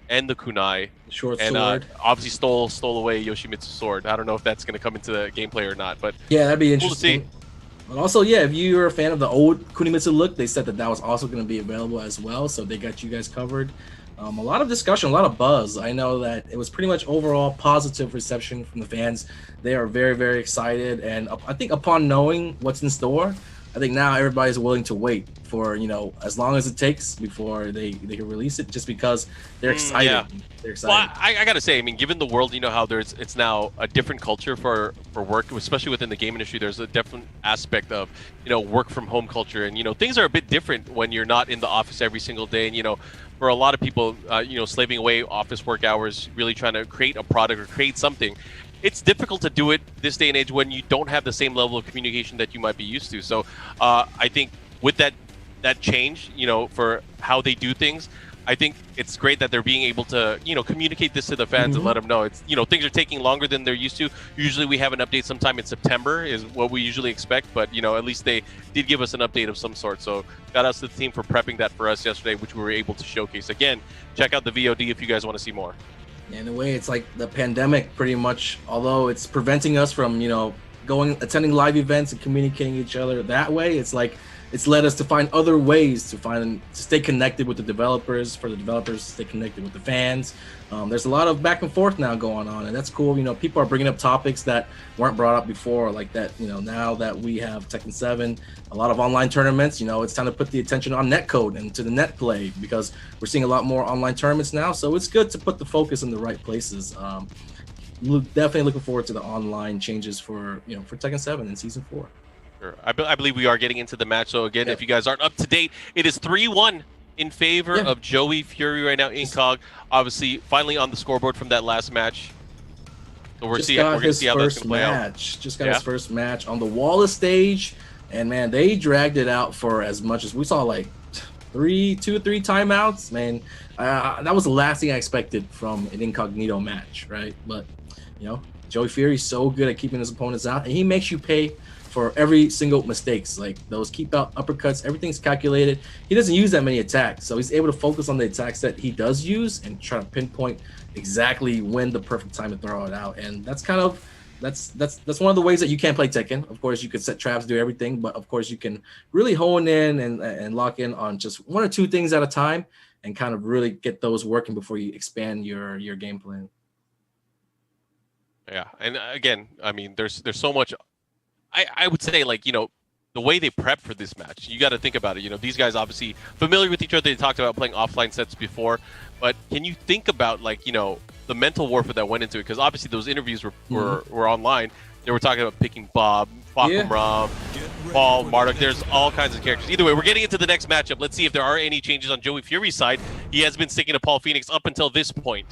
and the kunai. Short and, sword. Obviously stole away Yoshimitsu's sword. I don't know if that's going to come into the gameplay or not, but yeah, that'd be interesting. Cool to see. But also, yeah, if you're a fan of the old Kunimitsu look, they said that was also going to be available as well. So they got you guys covered. A lot of discussion, a lot of buzz. I know that it was pretty much overall positive reception from the fans. They are very, very excited. And I think upon knowing what's in store, I think now everybody's willing to wait for, as long as it takes before they can release it, just because they're excited. Yeah. They're excited. Well, I got to say, I mean, given the world, how it's now a different culture for work, especially within the game industry. There's a different aspect of, work from home culture. And, things are a bit different when you're not in the office every single day. And, for a lot of people, slaving away office work hours, really trying to create a product or create something, it's difficult to do it this day and age when you don't have the same level of communication that you might be used to. So I think with that change, for how they do things, I think it's great that they're being able to, communicate this to the fans and let them know it's, things are taking longer than they're used to. Usually we have an update sometime in September is what we usually expect, but, at least they did give us an update of some sort. So shout out to the team for prepping that for us yesterday, which we were able to showcase. Again, check out the VOD if you guys want to see more. In a way, it's like the pandemic pretty much, although it's preventing us from, attending live events and communicating each other that way. It's like, it's led us to find other ways to stay connected with the developers, for the developers to stay connected with the fans. There's a lot of back and forth now going on, and that's cool. People are bringing up topics that weren't brought up before, like that. Now that we have Tekken 7, a lot of online tournaments. It's time to put the attention on netcode and to the net play, because we're seeing a lot more online tournaments now. So it's good to put the focus in the right places. Definitely looking forward to the online changes for Tekken 7 in Season 4. I believe we are getting into the match. So again, if you guys aren't up to date, it is 3-1 in favor of Joey Fury right now. Incog, obviously, finally on the scoreboard from that last match. So we're going to see how that's going to play out. Just got his first match on the Wallace stage, and man, they dragged it out for as much as we saw, like 2 or 3 timeouts, man. That was the last thing I expected from an Inkognito match, right? But you know, Joey Fury's so good at keeping his opponents out, and he makes you pay for every single mistakes. Like those keep out uppercuts, everything's calculated. He doesn't use that many attacks, so he's able to focus on the attacks that he does use and try to pinpoint exactly when the perfect time to throw it out. And that's kind of that's one of the ways that you can play Tekken. Of course, you could set traps, do everything, but of course you can really hone in and lock in on just 1 or 2 things at a time and kind of really get those working before you expand your game plan. Yeah, and again, I mean, there's so much. I would say, like, you know, the way they prep for this match, you got to think about it. You know, these guys obviously familiar with each other. They talked about playing offline sets before, but can you think about, like, you know, the mental warfare that went into it? Because obviously those interviews were online. They were talking about picking Bob, Fakum Paul, Marduk. There's all kinds of characters. Either way, we're getting into the next matchup. Let's see if there are any changes on Joey Fury's side. He has been sticking to Paul Phoenix up until this point.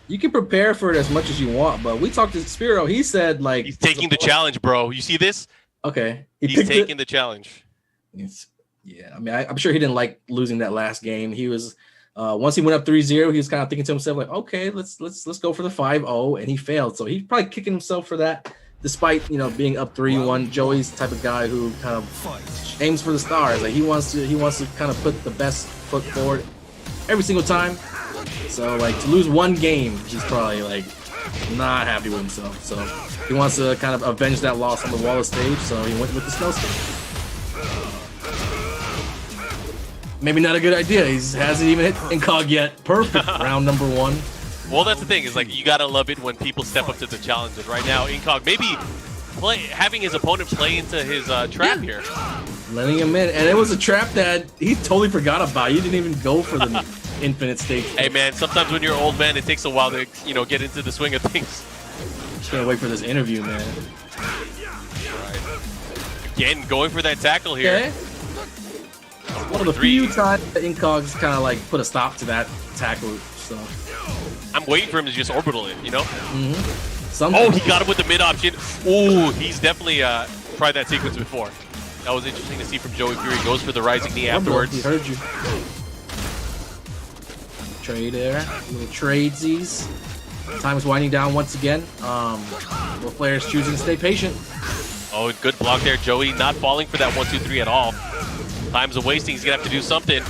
You can prepare for it as much as you want, but we talked to Spiro. He said, like, he's taking the challenge, bro. You see this? Okay, he's taking the challenge. Yeah, I mean, I'm sure he didn't like losing that last game. He was once he went up 3-0, he was kind of thinking to himself, like, okay, let's go for the 5-0, and he failed. So he's probably kicking himself for that, despite, you know, being up 3-1. Joey's the type of guy who kind of aims for the stars. Like he wants to kind of put the best foot forward every single time. So, like, to lose 1 game, he's probably, like, not happy with himself. So he wants to kind of avenge that loss on the Wallace stage, so he went with the snow stage. Maybe not a good idea. He hasn't even hit Incog yet. Perfect. Round number 1. Well, that's the thing, is, like, you gotta love it when people step up to the challenges. Right now, Incog maybe having his opponent play into his trap here. Letting him in. And it was a trap that he totally forgot about. You didn't even go for the infinite stage. Hey, man, sometimes when you're an old man, it takes a while to, you know, get into the swing of things. Just gonna wait for this interview, man. Right. Again, going for that tackle here. Okay. One of the few times that Incog's kind of, like, put a stop to that tackle. So I'm waiting for him to just orbital it, you know? Oh, he got him with the mid option. Oh, he's definitely tried that sequence before. That was interesting to see from Joey Fury. Goes for the rising knee afterwards. He heard you. Trade there. Little tradesies. Time is winding down once again. Both players choosing to stay patient. Oh, good block there. Joey not falling for that 1-2-3 at all. Time's a wasting. He's going to have to do something.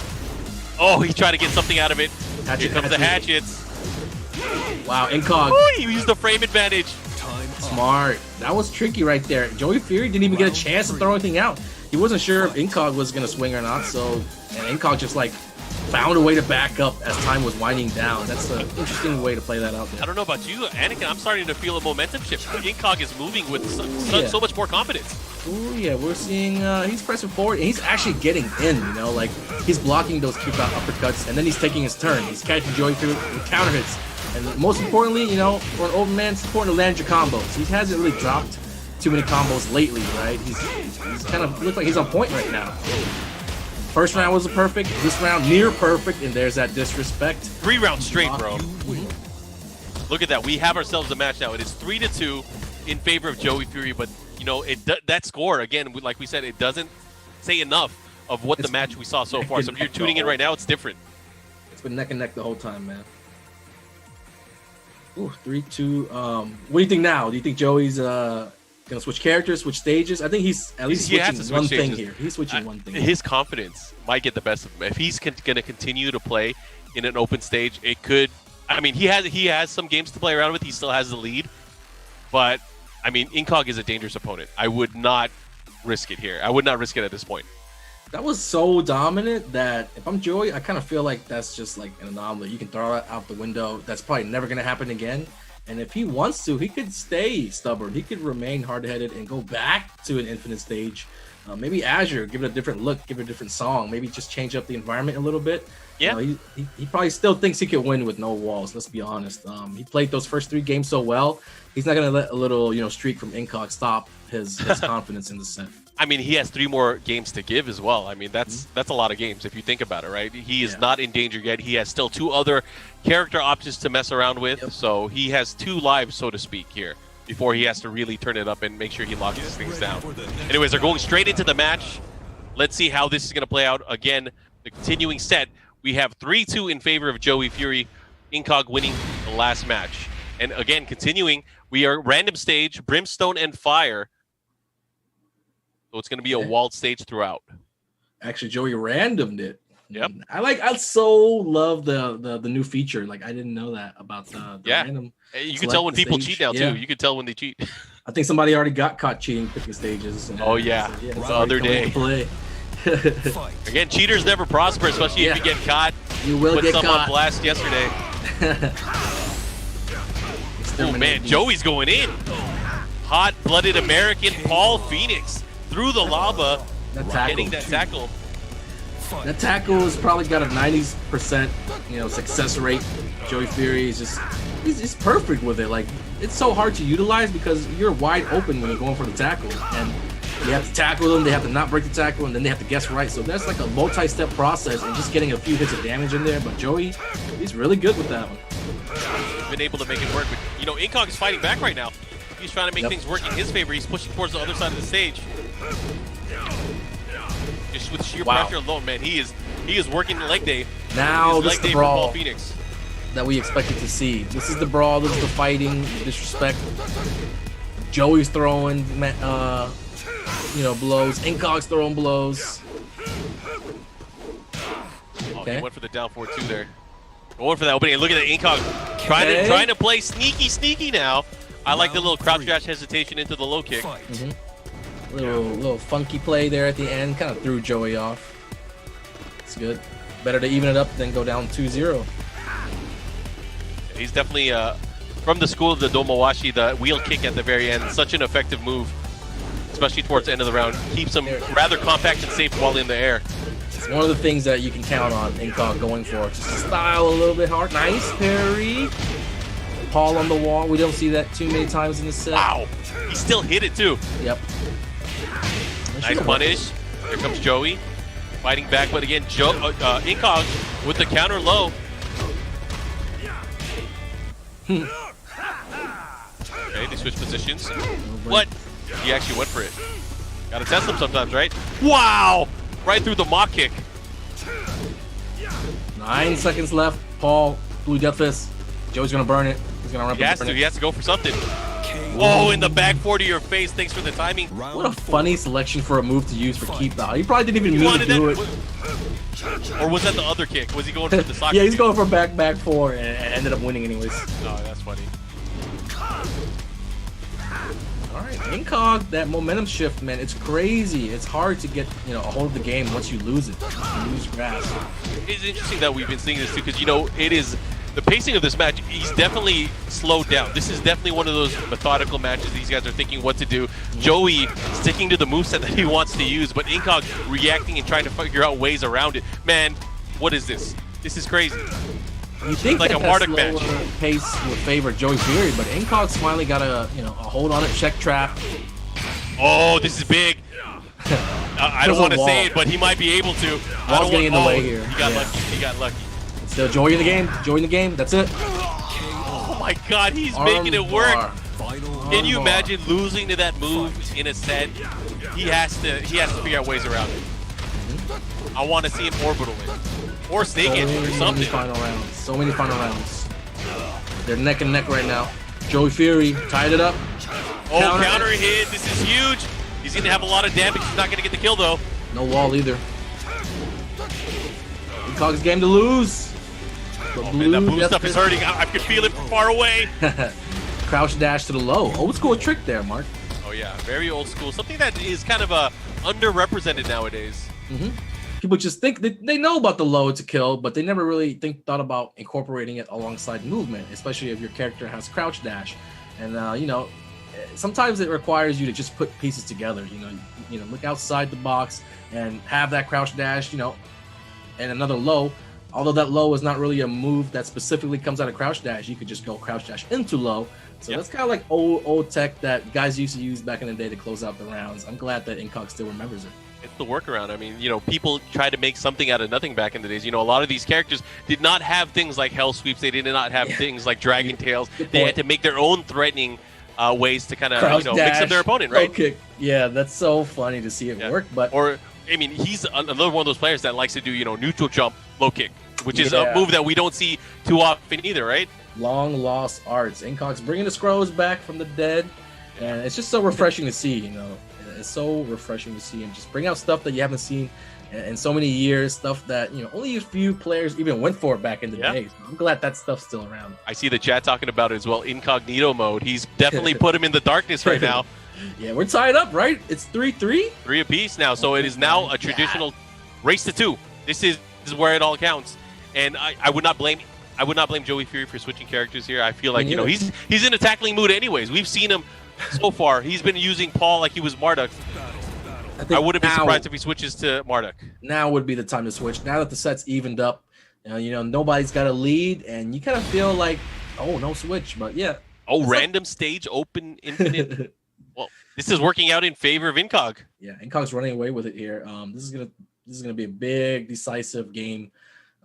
Oh, he tried to get something out of it. Here comes the hatchets. Wow, Incog. Ooh, he used the frame advantage. Smart. That was tricky right there. Joey Fury didn't even get a chance to throw anything out. He wasn't sure if Incog was going to swing or not, so and Incog just, like, found a way to back up as time was winding down. That's an interesting way to play that out there. I don't know about you, Anakin. I'm starting to feel a momentum shift. Incog is moving with so much more confidence. Oh yeah, we're seeing he's pressing forward and he's actually getting in, you know, like he's blocking those keep out uppercuts and then he's taking his turn. He's catching Joey through with counter hits. And most importantly, you know, for an old man, it's important to land your combos. He hasn't really dropped too many combos lately, right? He's kind of looks like he's on point right now. First round was perfect. This round near perfect, and there's that disrespect. 3 rounds straight, bro. Look at that. We have ourselves a match now. It is 3-2 in favor of Joey Fury, but you know that score again, like we said, it doesn't say enough of what the match we saw so far. So if you're tuning in right now, it's different. It's been neck and neck the whole time, man. Ooh, 3-2. What do you think now? Do you think Joey's gonna switch characters, switch stages? I think he's at least switching one thing here. He's switching one thing. His confidence might get the best of him. If he's gonna continue to play in an open stage, it could. I mean, he has some games to play around with. He still has the lead, but I mean, Incog is a dangerous opponent. I would not risk it here. I would not risk it at this point. That was so dominant that if I'm Joey, I kind of feel like that's just like an anomaly. You can throw it out the window. That's probably never going to happen again. And if he wants to, he could stay stubborn. He could remain hard-headed and go back to an infinite stage. Maybe Azure, give it a different look, give it a different song. Maybe just change up the environment a little bit. Yeah. You know, he probably still thinks he could win with no walls. Let's be honest. He played those first 3 games so well. He's not going to let a little, streak from Incog stop his confidence in the set. I mean, he has 3 more games to give as well. I mean, that's a lot of games if you think about it, right? He is not in danger yet. He has still 2 other character options to mess around with. So he has 2 lives, so to speak, here before he has to really turn it up and make sure he locks these things down. Anyways, they're going straight into the match. Let's see how this is going to play out. Again, the continuing set, we have 3-2 in favor of Joey Fury, Incog winning the last match. And again, continuing, we are random stage, Brimstone and Fire. So it's going to be a walled stage throughout. Actually, Joey randomed it. Yep. I so love the new feature. Like, I didn't know that about the random. You can tell when people stage. cheat now, too. You can tell when they cheat. I think somebody already got caught cheating picking stages. Oh, yeah. It's the other day. Play. Again, cheaters never prosper, especially if you get caught. You will Put get some caught. on blast yesterday. Oh, man, Joey's going in. Hot-blooded American Paul Phoenix through the lava, getting that tackle. That tackle has probably got a 90% success rate. Joey Fury is just he's perfect with it. Like, it's so hard to utilize because you're wide open when you're going for the tackle, and you have to tackle them, they have to not break the tackle, and then they have to guess right. So that's like a multi-step process, and just getting a few hits of damage in there. But Joey, he's really good with that one. He's been able to make it work. But, Incog is fighting back right now. He's trying to make things work in his favor. He's pushing towards the other side of the stage. Just with sheer pressure alone, man, he is working the leg day. Now this is the brawl Phoenix that we expected to see. This is the brawl. This is the fighting, disrespect. Joey's throwing, blows. Incog's throwing blows. He went for the down 4-2 there. Going for that opening. And look at the Incog trying to play sneaky now. I like the little crouch dash hesitation into the low kick. Little funky play there at the end, kind of threw Joey off. It's good. Better to even it up than go down 2-0. He's definitely from the school of the Domawashi, the wheel kick at the very end. Such an effective move, especially towards the end of the round. Keeps him rather compact and safe while in the air. It's one of the things that you can count on Incog going for. Just to style a little bit hard. Nice parry. Paul on the wall. We don't see that too many times in the set. Wow. He still hit it too. Yep. Nice punish. Here comes Joey. Fighting back, but again, Incog with the counter low. Okay, they switch positions. What? He actually went for it. Gotta test them sometimes, right? Wow! Right through the mock kick. 9 seconds left. Paul, blue death fist. Joey's gonna burn it. He's gonna run. He has to go for something. Oh, in the back 4 to your face. Thanks for the timing. What a funny selection for a move to use for keep out. He probably didn't even mean to do it. Or was that the other kick? Was he going for the soccer? Yeah, he's going for back 4 and ended up winning anyways. Oh, that's funny. Alright, Incog, that momentum shift, man, it's crazy. It's hard to get, a hold of the game once you lose it. You lose grasp. It's interesting that we've been seeing this too, because, it is the pacing of this match. He's definitely slowed down. This is definitely one of those methodical matches. These guys are thinking what to do. Joey sticking to the moveset that he wants to use, but Incog reacting and trying to figure out ways around it. Man, what is this? This is crazy. You think like that a Marduk slower match pace would favor Joey Fury, but Incog's finally got a hold on it, check trap. Oh, this is big. I don't want to say it, but he might be able to. Wall's getting in the way here. He got lucky. He got lucky. Still Joey in the game. Joey in the game. That's it. Oh my God, he's making it work. Can you imagine losing to that move in a set? He has to figure out ways around it. I want to see him orbital it. Or snake it or something. So many final rounds. They're neck and neck right now. Joey Fury tied it up. Oh, counter hit. This is huge. He's going to have a lot of damage. He's not going to get the kill, though. No wall either. Incog's game to lose. Oh, man, that blue stuff is hurting. I can feel it from far away. Crouch dash to the low. Old school trick there, Mark. Oh, yeah. Very old school. Something that is kind of underrepresented nowadays. People just think they know about the low to kill, but they never really thought about incorporating it alongside movement, especially if your character has crouch dash. And sometimes it requires you to just put pieces together. Look outside the box and have that crouch dash. And another low. Although that low is not really a move that specifically comes out of crouch dash, you could just go crouch dash into low. So that's kind of like old tech that guys used to use back in the day to close out the rounds. I'm glad that Incog still remembers it. It's the workaround. I mean, people tried to make something out of nothing back in the days. A lot of these characters did not have things like hell sweeps. They did not have things like dragon tails. They had to make their own threatening ways to kind of mix up their opponent, right? Okay. Yeah, that's so funny to see it work. But or I mean, he's another one of those players that likes to do, neutral jump, low kick, which is a move that we don't see too often either, right? Long lost arts. Incog's bringing the scrolls back from the dead, and it's just so refreshing to see. It's so refreshing to see him just bring out stuff that you haven't seen in so many years. Stuff that only a few players even went for back in the day. So I'm glad that stuff's still around. I see the chat talking about it as well. Incognito mode. He's definitely put him in the darkness right now. Yeah, we're tied up, right? It's 3-3. 3 apiece now, so it is now a traditional race to 2. This is where it all counts, and I would not blame Joey Fury for switching characters here. I feel like he's in a tackling mood anyways. We've seen him so far. He's been using Paul like he was Marduk. I wouldn't be surprised if he switches to Marduk. Now would be the time to switch. Now that the set's evened up, nobody's got a lead, and you kind of feel like, oh, no switch, but yeah. Oh, random stage open infinite. Well, this is working out in favor of Incog. Yeah, Incog's running away with it here. This is gonna be a big, decisive game.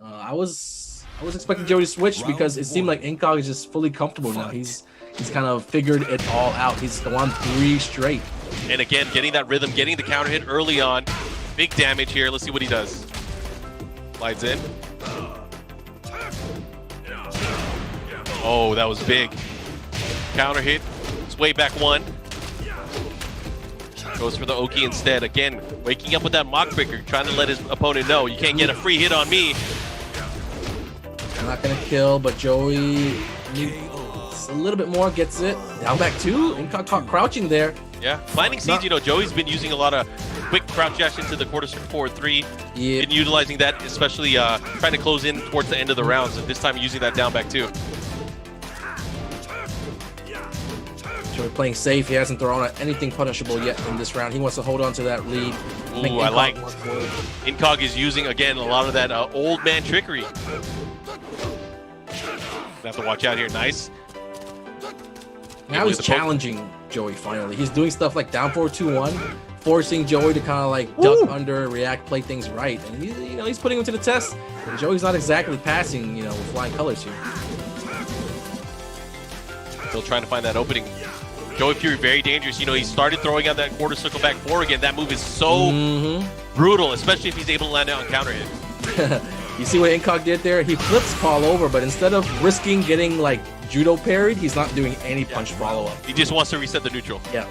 I was expecting Joey to switch because it seemed like Incog is just fully comfortable now. He's kind of figured it all out. He's won 3 straight. And again, getting that rhythm, getting the counter hit early on. Big damage here. Let's see what he does. Slides in. Oh, that was big. Counter hit. It's way back 1. Goes for the Oki instead. Again, waking up with that mock breaker, trying to let his opponent know you can't get a free hit on me. I'm not gonna kill, but Joey needs a little bit more. Gets it. Down back 2. Incog caught crouching there. Yeah, planting seeds. Joey's been using a lot of quick crouch dash into the quarter circle forward 3. Yeah. Been utilizing that, especially trying to close in towards the end of the rounds. And this time using that down back 2. Joey playing safe. He hasn't thrown out anything punishable yet in this round. He wants to hold on to that lead. Ooh, I like. Incog is using, again, a lot of that old man trickery. Have to watch out here. Nice. Now he's challenging Joey finally. He's doing stuff like down 4-2-1, forcing Joey to kind of like duck under, react, play things right. And he's putting him to the test. And Joey's not exactly passing, with flying colors here. Still trying to find that opening. Joey Fury very dangerous. He started throwing out that quarter circle back 4 again. That move is so brutal, especially if he's able to land out and counter hit. You see what Incog did there? He flips Paul over, but instead of risking getting like judo parried, he's not doing any punch follow-up. He just wants to reset the neutral. Yeah.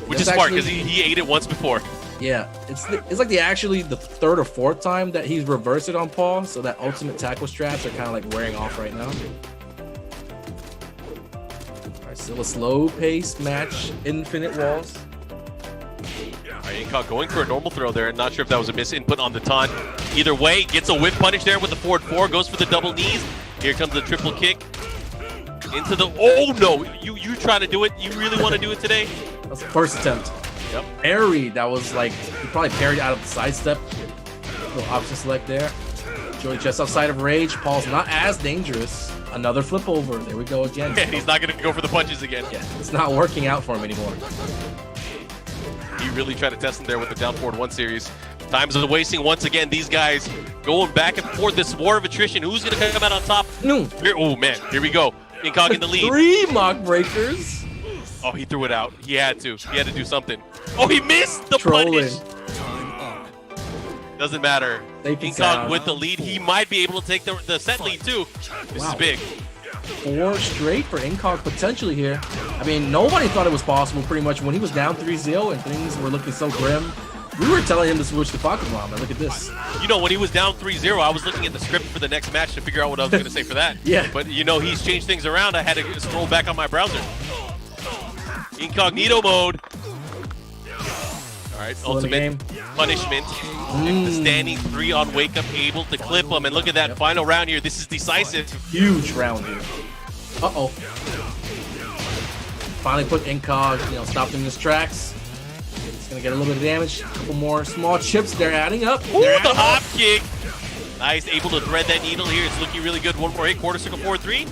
Which is smart because he ate it once before. Yeah. It's like the 3rd or 4th time that he's reversed it on Paul, so that ultimate tackle straps are kind of like wearing off right now. Alright, still a slow-paced match, infinite walls. Incog going for a normal throw there. Not sure if that was a misinput on the taunt. Either way, gets a whip punish there with the forward 4. Goes for the double knees. Here comes the triple kick. Into the... Oh, no. You trying to do it? You really want to do it today? That's the first attempt. Yep. Parry. That was like... He probably parried out of the sidestep. Little option select there. Joey just outside of rage. Paul's not as dangerous. Another flip over. There we go again. Yeah, he's not going to go for the punches again. Yeah, it's not working out for him anymore. He really tried to test him there with the down forward 1 series. Times are wasting once again. These guys going back and forth. This war of attrition. Who's going to come out on top? No. Oh, man. Here we go. Incog in the lead. 3 mock breakers. Oh, he threw it out. He had to. He had to do something. Oh, he missed the Trolling. punish. Doesn't matter. Incog with the lead. He might be able to take the set lead, too. This is big. 4 straight for Incog potentially here. I mean, nobody thought it was possible pretty much when he was down 3-0 and things were looking so grim. We were telling him to switch to Pocket Bomb, and look at this. When he was down 3-0, I was looking at the script for the next match to figure out what I was going to say for that. Yeah. But, he's changed things around. I had to scroll back on my browser. Incognito mode. All right, ultimate punishment. The standing 3 on wake up, able to clip him. And look at that final round here. This is decisive. Huge round here. Uh-oh. Finally put Incog, stopped him in his tracks. He's going to get a little bit of damage. A couple more small chips. They're adding up. Ooh, the hop kick. Nice, able to thread that needle here. It's looking really good. 1 more hit, quarter circle 4-3.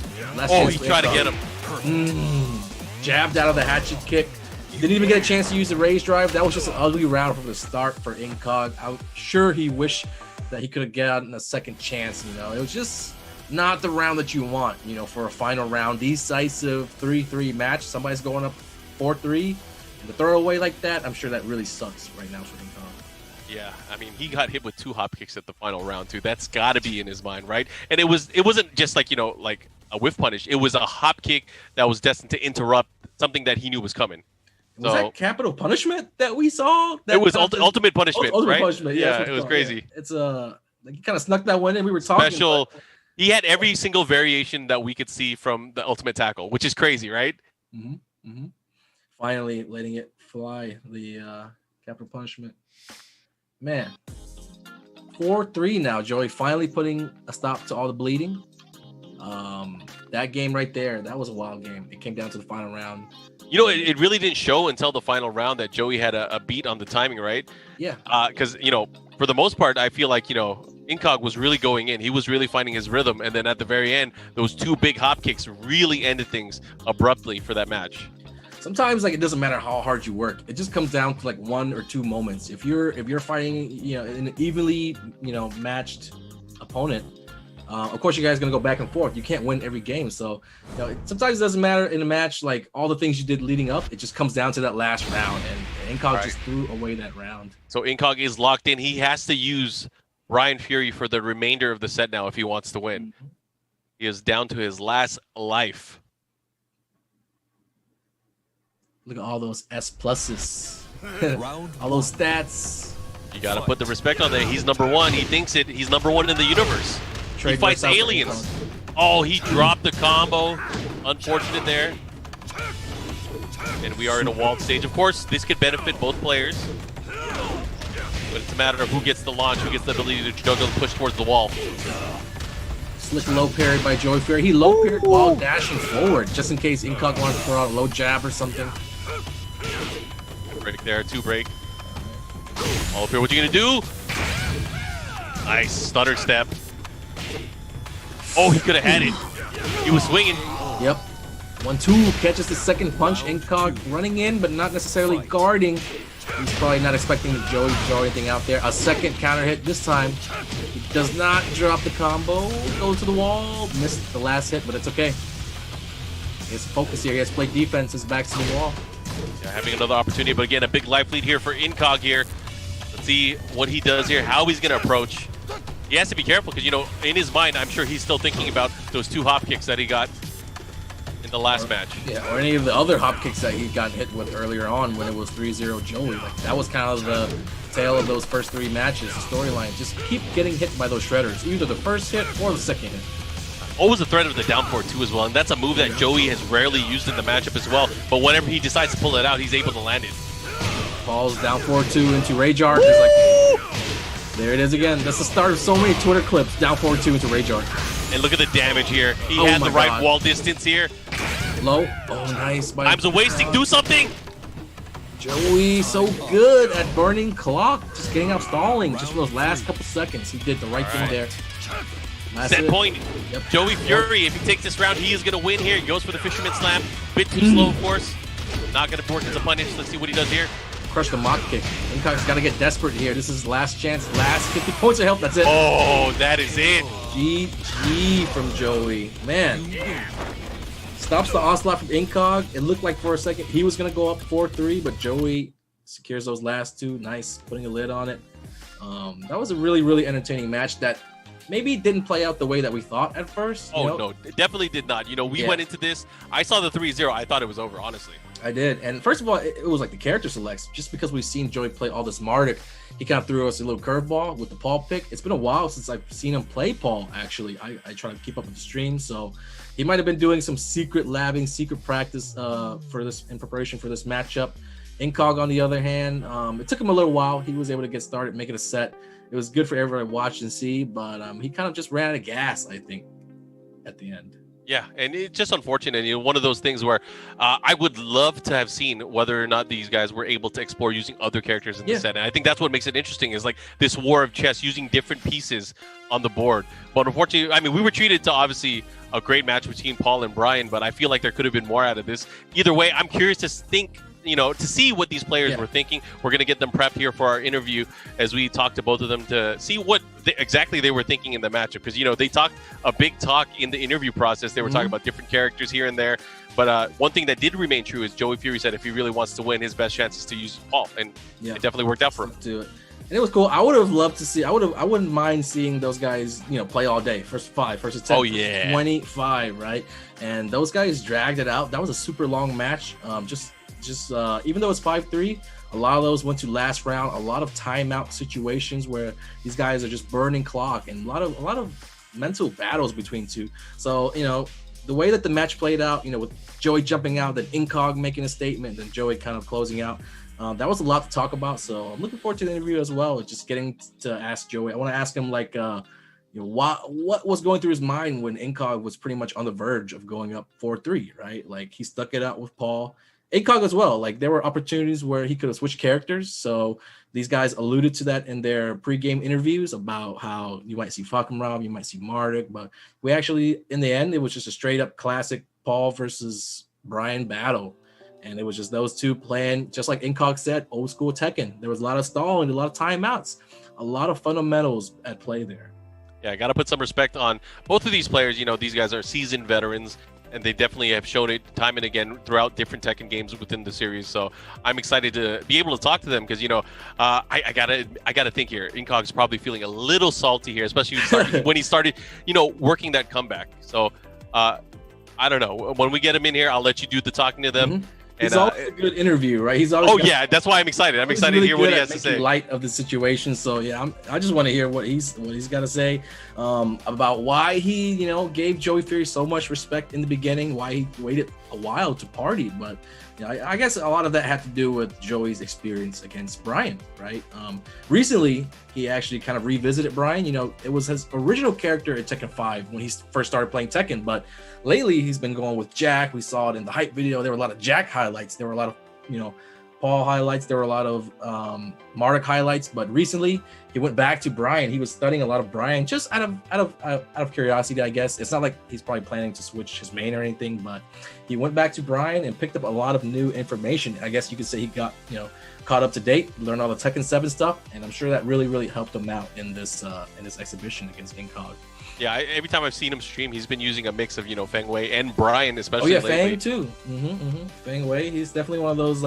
Oh, he tried to get him. Jabbed out of the hatchet kick. Didn't even get a chance to use the raise drive. That was just an ugly round from the start for Incog. I'm sure he wished that he could have gotten a second chance. It was just not the round that you want, for a final round. Decisive 3-3 match. Somebody's going up 4-3. And to throw away like that, I'm sure that really sucks right now for Incog. Yeah, I mean, he got hit with 2 hop kicks at the final round too. That's got to be in his mind, right? And it wasn't just like, like a whiff punish. It was a hop kick that was destined to interrupt something that he knew was coming. Was that capital punishment that we saw? It was ultimate punishment, ultimate right? Punishment. Yeah, it was crazy. Yeah. It's like he kind of snuck that one in. We were talking special. He had every single variation that we could see from the ultimate tackle, which is crazy, right? Finally letting it fly, the capital punishment. Man, 4-3 now, Joey. Finally putting a stop to all the bleeding. That game right there, that was a wild game. It came down to the final round. It really didn't show until the final round that Joey had a beat on the timing, right? Yeah. Because, for the most part, I feel like, Incog was really going in. He was really finding his rhythm. And then at the very end, those 2 big hop kicks really ended things abruptly for that match. Sometimes it doesn't matter how hard you work. It just comes down to 1 or 2 moments. If you're fighting, an evenly, matched opponent, of course you guys are gonna go back and forth. You can't win every game. So sometimes it doesn't matter in a match, all the things you did leading up, it just comes down to that last round, and Incog just threw away that round. So Incog is locked in. He has to use Bryan Fury for the remainder of the set now if he wants to win. He is down to his last life. Look at all those S pluses. All those stats. You got to put the respect on there. He's number 1. He thinks it. He's number 1 in the universe. He fights aliens. Oh, he dropped the combo. Unfortunate there. And we are in a walled stage. Of course, this could benefit both players. But it's a matter of who gets the launch, who gets the ability to juggle and push towards the wall. Slick low parry by Joey Fury. He low parried while dashing forward, just in case Incog wanted to throw out a low jab or something. Break there, 2 break. All up here, what you gonna do? Nice stutter step. Oh, he could have had it. He was swinging. Yep. 1-2 catches the second punch. Incog running in, but not necessarily guarding. He's probably not expecting Joey to throw anything out there. A second counter hit this time. He does not drop the combo. Goes to the wall. Missed the last hit, but it's okay. He has to focus here. He has to play defense. His back's to the wall. Yeah, having another opportunity, but again, a big life lead here for Incog here. Let's see what he does here, how he's going to approach. He has to be careful because, in his mind, I'm sure he's still thinking about those 2 hop kicks that he got in the last match. Yeah, or any of the other hop kicks that he got hit with earlier on when it was 3-0 Joey. That was kind of the tale of those first 3 matches, the storyline. Just keep getting hit by those shredders, either the first hit or the second hit. Always the threat of the down forward too as well, and that's a move that Joey has rarely used in the matchup as well, but whenever he decides to pull it out, he's able to land it. Falls down forward 2 into Rage Art. There it is again. That's the start of so many Twitter clips. Down forward 2 into Rage Art. And look at the damage here. He had the right wall distance here. Low. Oh, nice. Time's a wasting. Do something. Joey so good at burning clock. Just getting out stalling. Just for those last couple seconds. He did the right thing there. Set point. Yep. Joey Fury, if he takes this round, he is going to win here. He goes for the Fisherman Slam. Bit too slow, of course. Not going to work as a punish. Let's see what he does here. Crush the mock kick. Incog's got to get desperate here. This is his last chance. Last 50 points of health. That's it. Oh, that is it. GG from Joey. Man. Stops the onslaught from Incog. It looked like for a second he was going to go up 4-3, but Joey secures those last 2. Nice. Putting a lid on it. That was a really, really entertaining match that maybe didn't play out the way that we thought at first. No, it definitely did not. We went into this. I saw the 3-0. I thought it was over, honestly. I did. And first of all, it was like the character selects. Just because we've seen Joey play all this Marduk, he kind of threw us a little curveball with the Paul pick. It's been a while since I've seen him play Paul, actually. I try to keep up with the stream, so he might have been doing some secret labbing, secret practice for this in preparation for this matchup. Incog, on the other hand, it took him a little while. He was able to get started, make it a set. It was good for everybody to watch and see, but he kind of just ran out of gas, I think, at the end. Yeah, and it's just unfortunate. One of those things where I would love to have seen whether or not these guys were able to explore using other characters in the set. And I think that's what makes it interesting is like this war of chess using different pieces on the board. But unfortunately, I mean, we were treated to obviously a great match between Paul and Bryan, but I feel like there could have been more out of this. Either way, I'm curious to think, to see what these players were thinking. We're going to get them prepped here for our interview as we talk to both of them to see what exactly they were thinking in the matchup. Because, they talked a big talk in the interview process. They were talking about different characters here and there. But one thing that did remain true is Joey Fury said if he really wants to win, his best chance is to use Paul. And it definitely worked out for him. Do it. And it was cool. I would have loved to see. I wouldn't mind seeing those guys, play all day. First 5, first 10, Oh, yeah. 25, right? And those guys dragged it out. That was a super long match. Even though it's 5-3, a lot of those went to last round. A lot of timeout situations where these guys are just burning clock, and a lot of mental battles between two. So the way that the match played out, with Joey jumping out, then Incog making a statement, then Joey kind of closing out. That was a lot to talk about, so I'm looking forward to the interview as well. Just getting to ask Joey. I want to ask him what was going through his mind when Incog was pretty much on the verge of going up 4-3, right? Like he stuck it out with Paul. Incog as well. Like there were opportunities where he could have switched characters. So these guys alluded to that in their pregame interviews about how you might see Falcon Rob, you might see Marduk, but we actually, in the end, it was just a straight up classic Paul versus Bryan battle. And it was just those two playing, just like Incog said, old school Tekken. There was a lot of stalling, a lot of timeouts, a lot of fundamentals at play there. Yeah, I got to put some respect on both of these players. These guys are seasoned veterans, and they definitely have shown it time and again throughout different Tekken games within the series. So I'm excited to be able to talk to them because, I gotta think here. Incog's probably feeling a little salty here, especially when he started, working that comeback. So I don't know. When we get him in here, I'll let you do the talking to them. Mm-hmm. He's always a good interview, right? He's always that's why I'm excited. I'm excited to hear what he has to say. Light of the situation, so yeah, I just want to hear what he's got to say about why he gave Joey Fury so much respect in the beginning, why he waited a while to party, but I guess a lot of that had to do with Joey's experience against Bryan, right? Recently, he actually kind of revisited Bryan. It was his original character at Tekken 5 when he first started playing Tekken, but lately he's been going with Jack. We saw it in the hype video. There were a lot of Jack highlights. There were a lot of, Paul highlights. There were a lot of Marduk highlights, but recently he went back to Bryan. He was studying a lot of Bryan just out of curiosity, I guess. It's not like he's probably planning to switch his main or anything, but he went back to Bryan and picked up a lot of new information. I guess you could say he got caught up to date, learned all the Tekken 7 stuff, and I'm sure that really helped him out in this exhibition against Incog. Yeah, every time I've seen him stream, he's been using a mix of Feng Wei and Bryan, especially. Oh yeah, lately. Feng too. Feng Wei, he's definitely one of those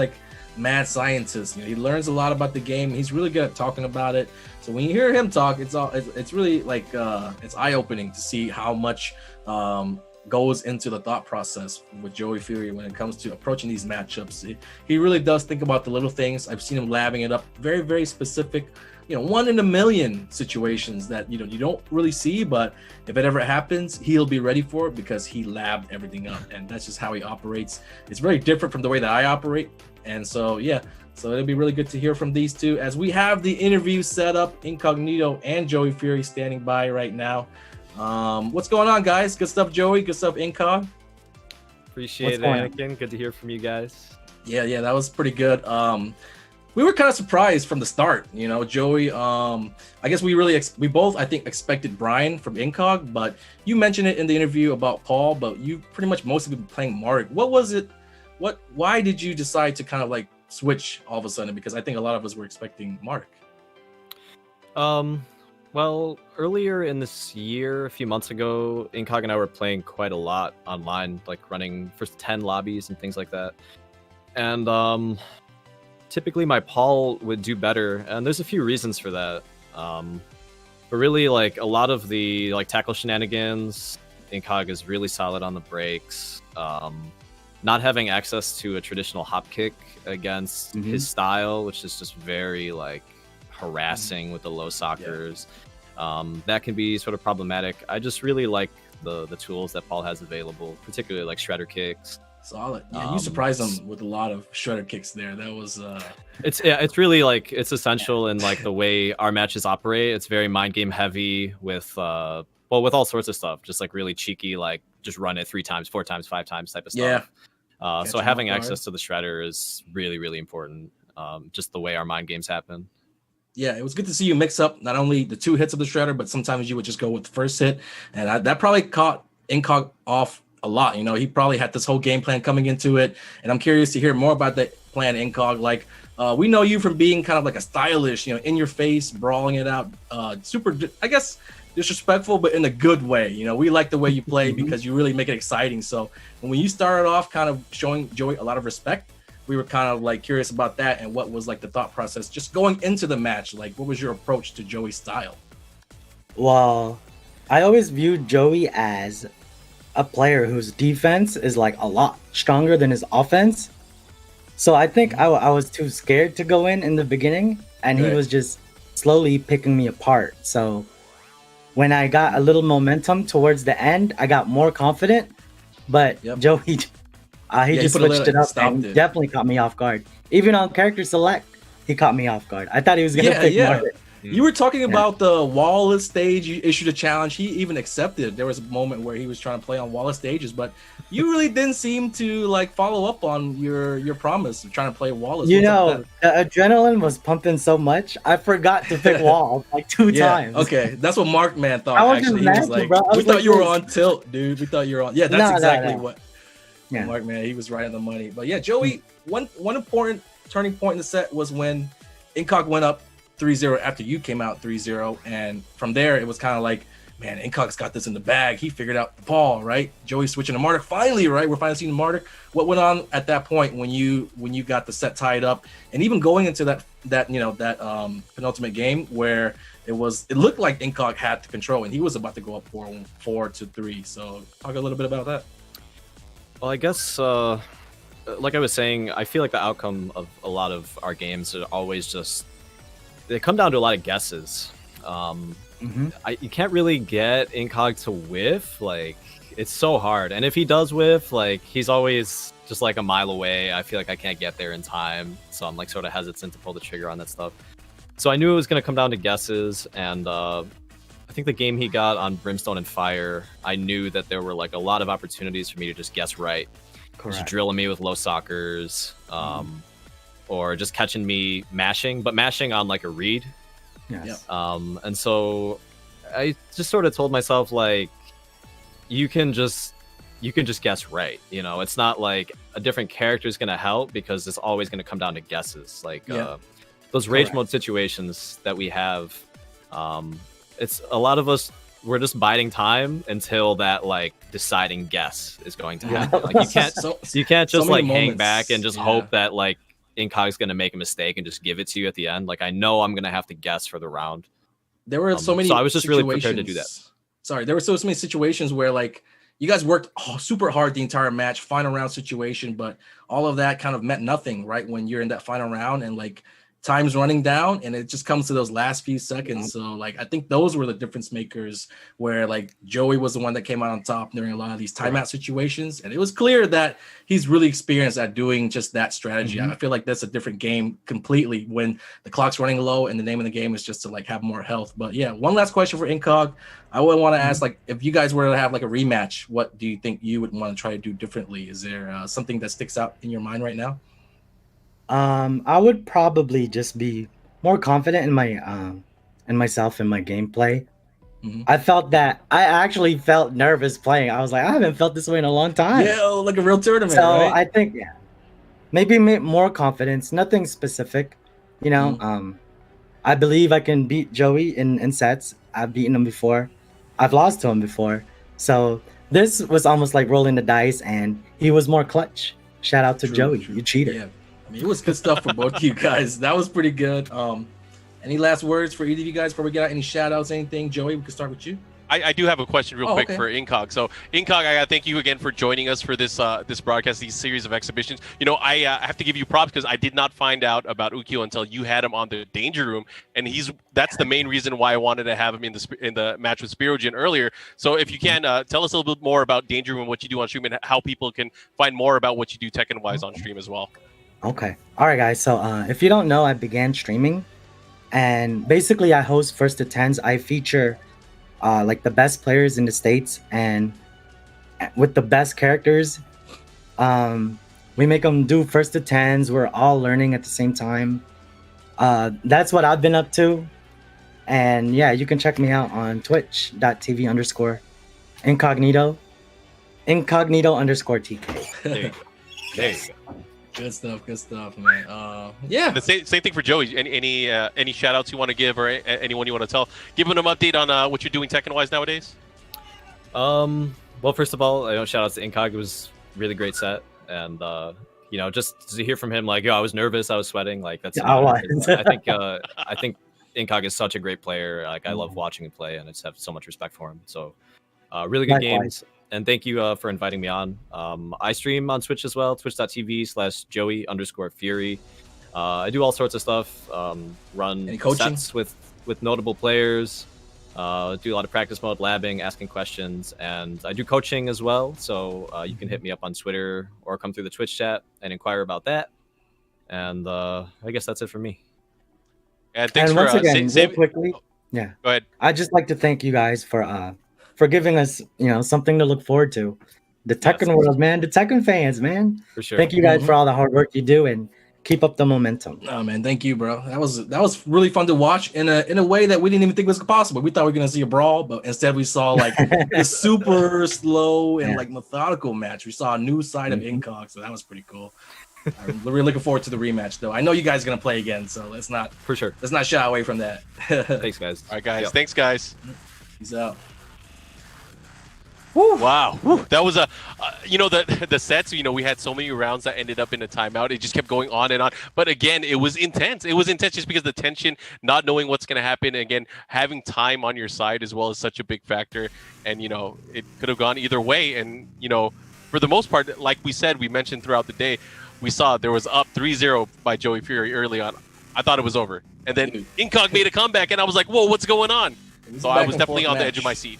mad scientist. He learns a lot about the game. He's really good at talking about it. So when you hear him talk, it's really it's eye-opening to see how much goes into the thought process with Joey Fury when it comes to approaching these matchups. He really does think about the little things. I've seen him labbing it up, very, very specific, 1 in a million situations that you don't really see, but if it ever happens, he'll be ready for it because he labbed everything up, and that's just how he operates. It's very different from the way that I operate. And so it'll be really good to hear from these two as we have the interview set up. Inkognito and Joey Fury standing by right now. What's going on, guys? Good stuff, Joey. Good stuff, Incog. Appreciate it, Anakin. Good to hear from you guys. Yeah, that was pretty good. We were kind of surprised from the start, Joey. I guess we both, I think, expected Bryan from Incog, but you mentioned it in the interview about Paul, but you pretty much mostly been playing Marduk. What was it? Why did you decide to kind of switch all of a sudden? Because I think a lot of us were expecting Marduk. Well, earlier in this year, a few months ago, Incog and I were playing quite a lot online, running first 10 lobbies and things like that. And typically my Paul would do better, and there's a few reasons for that. But really, a lot of the tackle shenanigans, Incog is really solid on the breaks. Not having access to a traditional hop kick against his style, which is just very harassing with the low sockers. That can be sort of problematic. I just really like the tools that Paul has available, particularly shredder kicks. Solid. Yeah, you surprised him with a lot of shredder kicks there. That was it's really it's essential in the way our matches operate. It's very mind game heavy with with all sorts of stuff, just really cheeky, just run it 3 times, 4 times, 5 times type of stuff. So having access to the shredder is really, really important. Just the way our mind games happen. Yeah, it was good to see you mix up not only the 2 hits of the shredder, but sometimes you would just go with the first hit, and that probably caught Incog off a lot. He probably had this whole game plan coming into it, and I'm curious to hear more about that plan, Incog. We know you from being kind of a stylish, in your face, brawling it out, super, I guess, disrespectful, but in a good way. We like the way you play because you really make it exciting. So when you started off kind of showing Joey a lot of respect, we were kind of like curious about that and what was like the thought process just going into the match. Like, what was your approach to Joey's style? Well, I always viewed Joey as a player whose defense is like a lot stronger than his offense. So I think I was too scared to go in the beginning, and he was just slowly picking me apart. So when I got a little momentum towards the end, I got more confident. But Joey, he just switched it up and definitely caught me off guard. Even on character select, he caught me off guard. I thought he was gonna pick Martin. You were talking about the Wallace stage. You issued a challenge. He even accepted. There was a moment where he was trying to play on Wallace stages, but you really didn't seem to like follow up on your promise of trying to play Wallace. You know, the adrenaline was pumping so much, I forgot to pick Wall like 2 times. Okay, that's what Mark Man thought. I Actually, he was like, "We thought you were on tilt, dude. We thought you were on." Yeah, that's exactly what. Yeah, Mark Man, he was right on the money. But yeah, Joey, one important turning point in the set was when Incog went up 3-0 after you came out 3-0, and from there it was kind of like, man, Incog's got this in the bag. He figured out the ball, right? Joey switching to Marduk. Finally, right? We're finally seeing Marduk. What went on at that point when you got the set tied up, and even going into that penultimate game where it looked like Incog had the control and he was about to go up 4-3. So talk a little bit about that. Well, I guess like I was saying, I feel like the outcome of a lot of our games are always just, they come down to a lot of guesses. You can't really get Incog to whiff. Like, it's so hard. And if he does whiff, like, he's always just like a mile away. I feel like I can't get there in time. So I'm like sort of hesitant to pull the trigger on that stuff. So I knew it was going to come down to guesses. And I think the game he got on Brimstone and Fire, I knew that there were like a lot of opportunities for me to just guess right. Correct. Just drilling me with low sockers. Or just catching me mashing, but mashing on like a read. Yes. And so I just sort of told myself, like, you can just guess right. You know, it's not like a different character is going to help, because it's always going to come down to guesses. Like those rage mode situations that we have, it's a lot of us, we're just biding time until that like deciding guess is going to happen. Like you can't just like hang back and just hope that like Incog's going to make a mistake and just give it to you at the end. Like, I know I'm going to have to guess for the round. There were so many. So I was just really prepared to do that. Sorry, there were so many situations where like you guys worked super hard the entire match, final round situation, but all of that kind of meant nothing, right? When you're in that final round and like time's running down and it just comes to those last few seconds. So like, I think those were the difference makers, where like Joey was the one that came out on top during a lot of these timeout situations. And it was clear that he's really experienced at doing just that strategy. I feel like that's a different game completely when the clock's running low and the name of the game is just to like have more health. But yeah, one last question for Incog. I would want to ask, like, if you guys were to have like a rematch, what do you think you would want to try to do differently? Is there something that sticks out in your mind right now? I would probably just be more confident in my in myself and my gameplay. I felt that I actually felt nervous playing. I was like, I haven't felt this way in a long time. Yeah, like a real tournament. So right? I think maybe more confidence. Nothing specific, you know. I believe I can beat Joey in sets. I've beaten him before. I've lost to him before. So this was almost like rolling the dice, and he was more clutch. Shout out to Joey, you cheater. Yeah. I mean, it was good stuff for both of you guys. That was pretty good. Any last words for either of you guys before we get out? Any shout outs, anything? Joey, we can start with you. I do have a question real quick for Incog. So, Incog, I gotta thank you again for joining us for this this broadcast, these series of exhibitions. You know, I have to give you props because I did not find out about Ukyo until you had him on the Danger Room, and that's the main reason why I wanted to have him in the match with Spirojin earlier. So, if you can tell us a little bit more about Danger Room, what you do on stream, and how people can find more about what you do Tekken-wise on stream as well. Okay. All right, guys. So if you don't know, I began streaming, and basically I host first to tens. I feature like the best players in the States, and with the best characters. We make them do first to tens. We're all learning at the same time. That's what I've been up to. And yeah, you can check me out on twitch.tv/Inkognito. Inkognito_TK. There you go. There you go. Good stuff, man. Yeah. The same thing for Joey. Any shout outs you want to give, or anyone you want to tell? Give them an update on what you're doing Tekken-wise nowadays. Well, first of all, shout out to Incog. It was a really great set, and you know, just to hear from him, like, yo, I was nervous, I was sweating, like that's. I I think Inkog is such a great player. Like I love watching him play, and I just have so much respect for him. So, really good games. And thank you for inviting me on. I stream on Twitch as well, twitch.tv/Joey_Fury. I do all sorts of stuff. Run sets with notable players. Do a lot of practice mode, labbing, asking questions, and I do coaching as well. So you can hit me up on Twitter or come through the Twitch chat and inquire about that. And I guess that's it for me. And thanks once again, real quickly, go ahead. I'd just like to thank you guys for giving us, you know, something to look forward to. The Tekken world, man. The Tekken fans, man. For sure. Thank you guys for all the hard work you do, and keep up the momentum. Oh man, thank you, bro. That was really fun to watch in a way that we didn't even think was possible. We thought we were gonna see a brawl, but instead we saw like a super slow and like methodical match. We saw a new side of Inkog, so that was pretty cool. I'm really looking forward to the rematch, though. I know you guys are gonna play again, so let's not shy away from that. Thanks, guys. All right, guys. Yep. Thanks, guys. Peace out. Woo. Wow, that was you know, the sets. You know, we had so many rounds that ended up in a timeout. It just kept going on and on. But again, it was intense. It was intense just because the tension, not knowing what's going to happen. Again, having time on your side as well is such a big factor. And you know, it could have gone either way. And you know, for the most part, like we said, we mentioned throughout the day, we saw there was up 3-0 by Joey Fury early on. I thought it was over, and then Inkog made a comeback, and I was like, "Whoa, what's going on?" So I was definitely on the edge of my seat.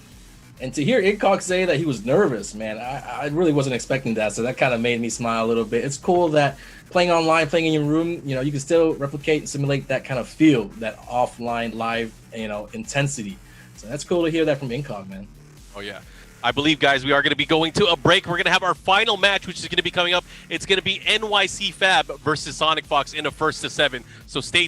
And to hear Inkog say that he was nervous, man, I really wasn't expecting that. So that kind of made me smile a little bit. It's cool that playing online, playing in your room, you know, you can still replicate and simulate that kind of feel, that offline, live, you know, intensity. So that's cool to hear that from Inkog, man. Oh yeah. I believe, guys, we are going to be going to a break. We're going to have our final match, which is going to be coming up. It's going to be NYC Fab versus Sonic Fox in a 1st to 7. So stay